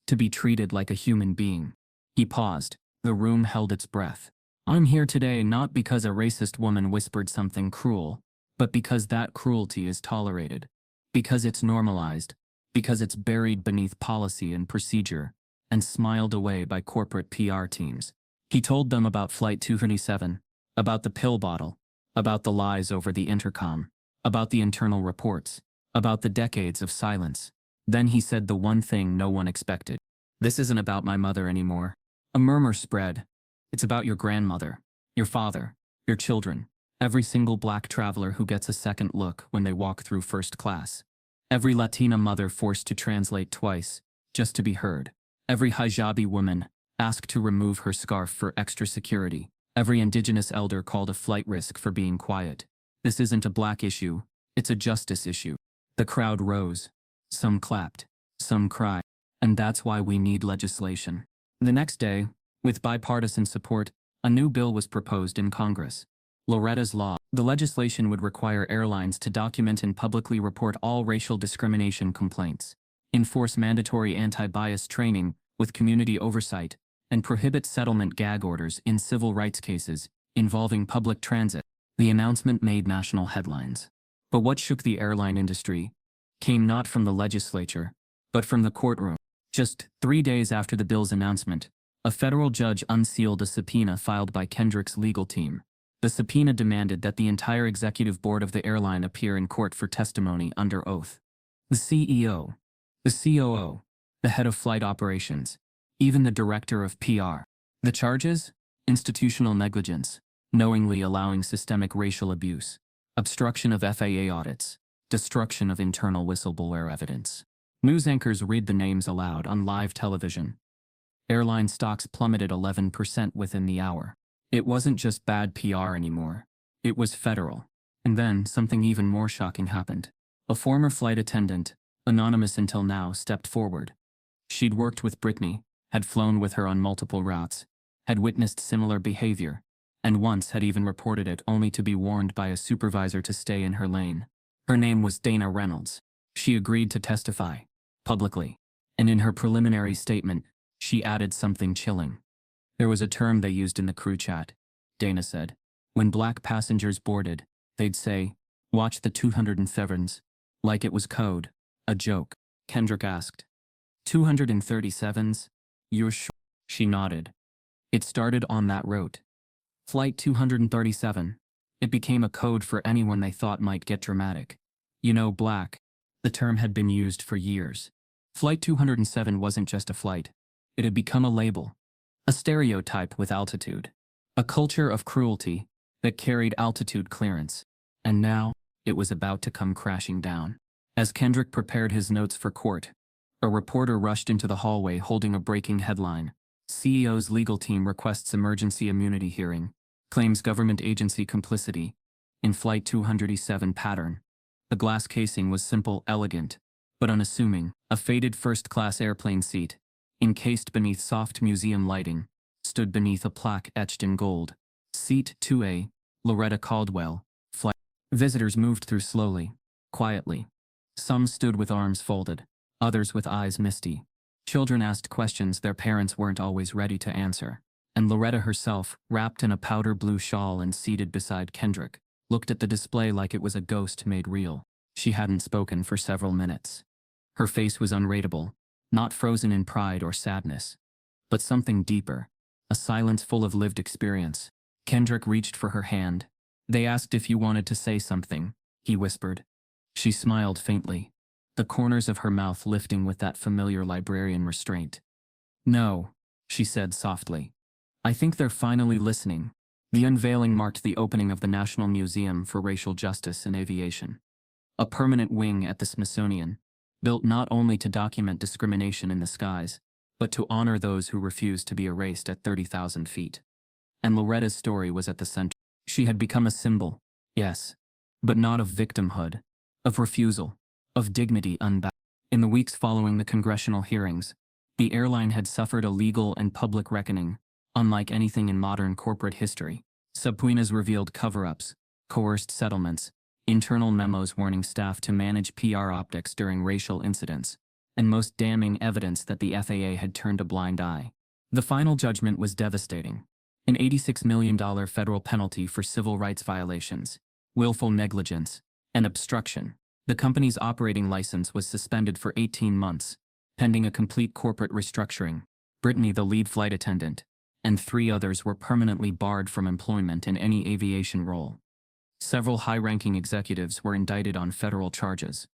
to be treated like a human being." He paused. The room held its breath. "I'm here today not because a racist woman whispered something cruel, but because that cruelty is tolerated. Because it's normalized. because it's buried beneath policy and procedure, and smiled away by corporate PR teams. He told them about Flight 237, about the pill bottle, about the lies over the intercom, about the internal reports, about the decades of silence. Then he said the one thing no one expected. "This isn't about my mother anymore." A murmur spread. "It's about your grandmother, your father, your children, every single black traveler who gets a second look when they walk through first class. Every Latina mother forced to translate twice, just to be heard. Every hijabi woman asked to remove her scarf for extra security. Every indigenous elder called a flight risk for being quiet. This isn't a black issue, it's a justice issue." The crowd rose. Some clapped, some cried. And that's why we need legislation. The next day, with bipartisan support, a new bill was proposed in Congress. Loretta's Law. The legislation would require airlines to document and publicly report all racial discrimination complaints, enforce mandatory anti-bias training with community oversight, and prohibit settlement gag orders in civil rights cases involving public transit. The announcement made national headlines. But what shook the airline industry came not from the legislature, but from the courtroom. Just 3 days after the bill's announcement, a federal judge unsealed a subpoena filed by Kendrick's legal team. The subpoena demanded that the entire executive board of the airline appear in court for testimony under oath. The CEO, the COO, the head of flight operations, even the director of PR. The charges? Institutional negligence, knowingly allowing systemic racial abuse, obstruction of FAA audits, destruction of internal whistleblower evidence. News anchors read the names aloud on live television. Airline stocks plummeted 11% within the hour. It wasn't just bad PR anymore. It was federal. And then something even more shocking happened. A former flight attendant, anonymous until now, stepped forward. She'd worked with Brittany, had flown with her on multiple routes, had witnessed similar behavior, and once had even reported it only to be warned by a supervisor to stay in her lane. Her name was Dana Reynolds. She agreed to testify, publicly. And in her preliminary statement, she added something chilling. "There was a term they used in the crew chat," Dana said. "When black passengers boarded, they'd say, 'Watch the 207s,' like it was code, a joke." Kendrick asked, "237s? You're sure?" She nodded. "It started on that route. Flight 237. It became a code for anyone they thought might get dramatic. You know, black." The term had been used for years. Flight 207 wasn't just a flight. It had become a label. A stereotype with altitude. A culture of cruelty that carried altitude clearance. And now, it was about to come crashing down. As Kendrick prepared his notes for court, a reporter rushed into the hallway holding a breaking headline. CEO's legal team requests emergency immunity hearing. Claims government agency complicity in Flight 207 pattern. The glass casing was simple, elegant, but unassuming. A faded first-class airplane seat, encased beneath soft museum lighting, stood beneath a plaque etched in gold. Seat 2A, Loretta Caldwell, flight. Visitors moved through slowly, quietly. Some stood with arms folded, others with eyes misty. Children asked questions their parents weren't always ready to answer. And Loretta herself, wrapped in a powder blue shawl and seated beside Kendrick, looked at the display like it was a ghost made real. She hadn't spoken for several minutes. Her face was unreadable, not frozen in pride or sadness, but something deeper, a silence full of lived experience. Kendrick reached for her hand. "They asked if you wanted to say something," he whispered. She smiled faintly, the corners of her mouth lifting with that familiar librarian restraint. "No," she said softly. "I think they're finally listening." The unveiling marked the opening of the National Museum for Racial Justice in Aviation. A permanent wing at the Smithsonian, built not only to document discrimination in the skies, but to honor those who refused to be erased at 30,000 feet. And Loretta's story was at the center. She had become a symbol, yes, but not of victimhood, of refusal, of dignity unbound. In the weeks following the congressional hearings, the airline had suffered a legal and public reckoning, unlike anything in modern corporate history. Subpoenas revealed cover-ups, coerced settlements, internal memos warning staff to manage PR optics during racial incidents, and most damning evidence that the FAA had turned a blind eye. The final judgment was devastating. An $86 million federal penalty for civil rights violations, willful negligence, and obstruction. The company's operating license was suspended for 18 months, pending a complete corporate restructuring. Brittany, the lead flight attendant, and 3 others were permanently barred from employment in any aviation role. Several high-ranking executives were indicted on federal charges.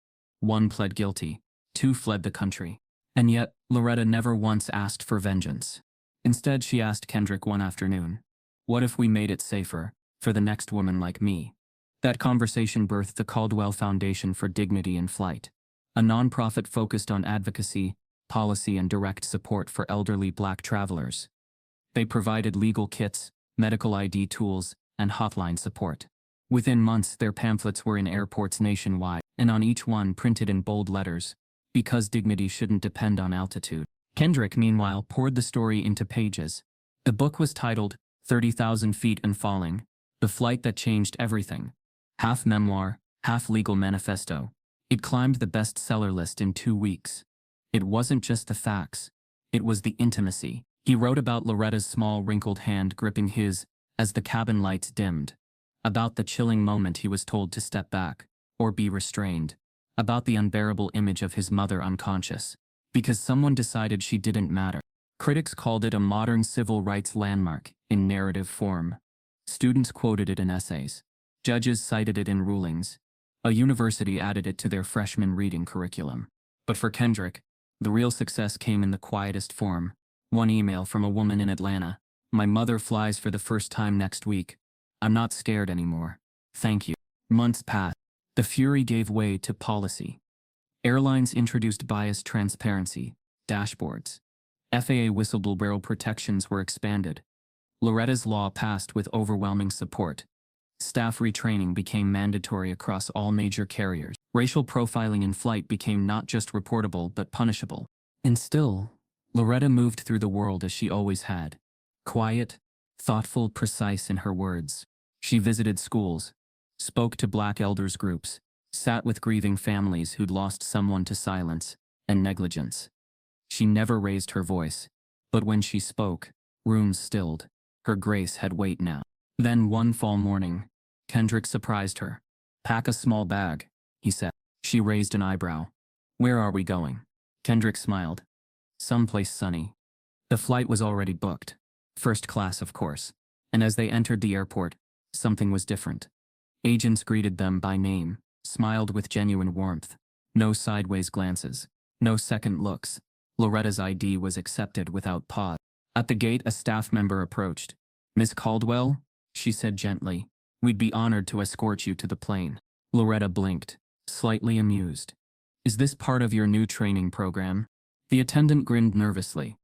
1 pled guilty, 2 fled the country. And yet, Loretta never once asked for vengeance. Instead, she asked Kendrick one afternoon, "What if we made it safer for the next woman like me?" That conversation birthed the Caldwell Foundation for Dignity in Flight, a nonprofit focused on advocacy, policy, and direct support for elderly Black travelers. They provided legal kits, medical ID tools, and hotline support. Within months, their pamphlets were in airports nationwide, and on each one printed in bold letters, "Because dignity shouldn't depend on altitude." Kendrick, meanwhile, poured the story into pages. The book was titled 30,000 Feet and Falling, The Flight That Changed Everything. Half memoir, half legal manifesto. It climbed the bestseller list in 2 weeks. It wasn't just the facts. It was the intimacy. He wrote about Loretta's small, wrinkled hand gripping his as the cabin lights dimmed. About the chilling moment he was told to step back, or be restrained. About the unbearable image of his mother unconscious, because someone decided she didn't matter. Critics called it a modern civil rights landmark in narrative form. Students quoted it in essays. Judges cited it in rulings. A university added it to their freshman reading curriculum. But for Kendrick, the real success came in the quietest form. One email from a woman in Atlanta. "My mother flies for the first time next week. I'm not scared anymore. Thank you." Months passed. The fury gave way to policy. Airlines introduced bias transparency dashboards. FAA whistleblower protections were expanded. Loretta's law passed with overwhelming support. Staff retraining became mandatory across all major carriers. Racial profiling in flight became not just reportable but punishable. And still, Loretta moved through the world as she always had. Quiet, thoughtful, precise in her words. She visited schools, spoke to Black elders groups, sat with grieving families who'd lost someone to silence and negligence. She never raised her voice, but when she spoke, rooms stilled. Her grace had weight now. Then one fall morning, Kendrick surprised her. "Pack a small bag," he said. She raised an eyebrow. "Where are we going?" Kendrick smiled. "Someplace sunny." The flight was already booked. First class, of course. And as they entered the airport, something was different. Agents greeted them by name, smiled with genuine warmth. No sideways glances. No second looks. Loretta's ID was accepted without pause. At the gate, a staff member approached. "Miss Caldwell," she said gently, "we'd be honored to escort you to the plane." Loretta blinked, slightly amused. "Is this part of your new training program?" The attendant grinned nervously.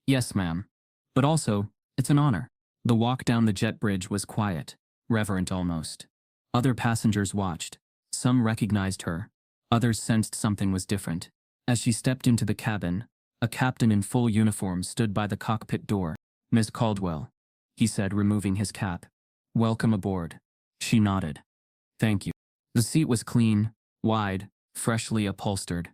"Yes, ma'am. But also, it's an honor." The walk down the jet bridge was quiet, reverent almost. Other passengers watched. Some recognized her. Others sensed something was different. As she stepped into the cabin, a captain in full uniform stood by the cockpit door. "Miss Caldwell," he said, removing his cap. "Welcome aboard." She nodded. "Thank you." The seat was clean, wide, freshly upholstered.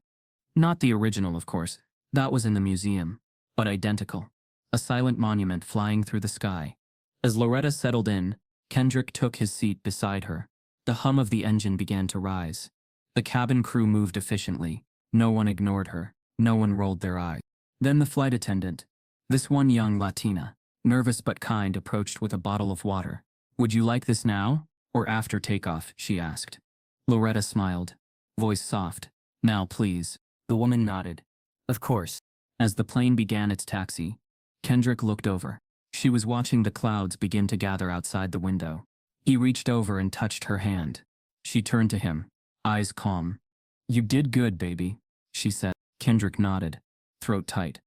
Not the original, of course. That was in the museum. But identical. A silent monument flying through the sky. As Loretta settled in, Kendrick took his seat beside her. The hum of the engine began to rise. The cabin crew moved efficiently. No one ignored her. No one rolled their eyes. Then the flight attendant, this one young Latina, nervous but kind, approached with a bottle of water. "Would you like this now, or after takeoff?" she asked. Loretta smiled, voice soft. "Now, please." The woman nodded. "Of course." As the plane began its taxi, Kendrick looked over. She was watching the clouds begin to gather outside the window. He reached over and touched her hand. She turned to him, eyes calm. "You did good, baby," she said. Kendrick nodded, throat tight.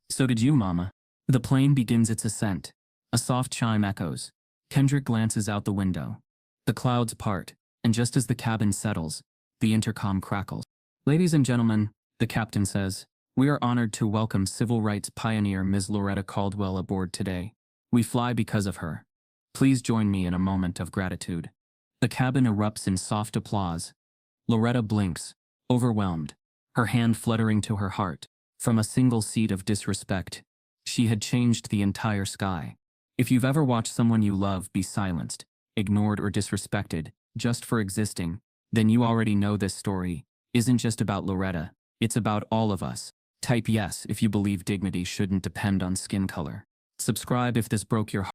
"So did you, Mama." The plane begins its ascent. A soft chime echoes. Kendrick glances out the window. The clouds part, and just as the cabin settles, the intercom crackles. "Ladies and gentlemen," the captain says, "we are honored to welcome civil rights pioneer Ms. Loretta Caldwell aboard today. We fly because of her. Please join me in a moment of gratitude." The cabin erupts in soft applause. Loretta blinks, overwhelmed, her hand fluttering to her heart. From a single seed of disrespect, she had changed the entire sky. If you've ever watched someone you love be silenced, ignored, or disrespected, just for existing, then you already know this story isn't just about Loretta, it's about all of us. Type yes if you believe dignity shouldn't depend on skin color. Subscribe if this broke your heart.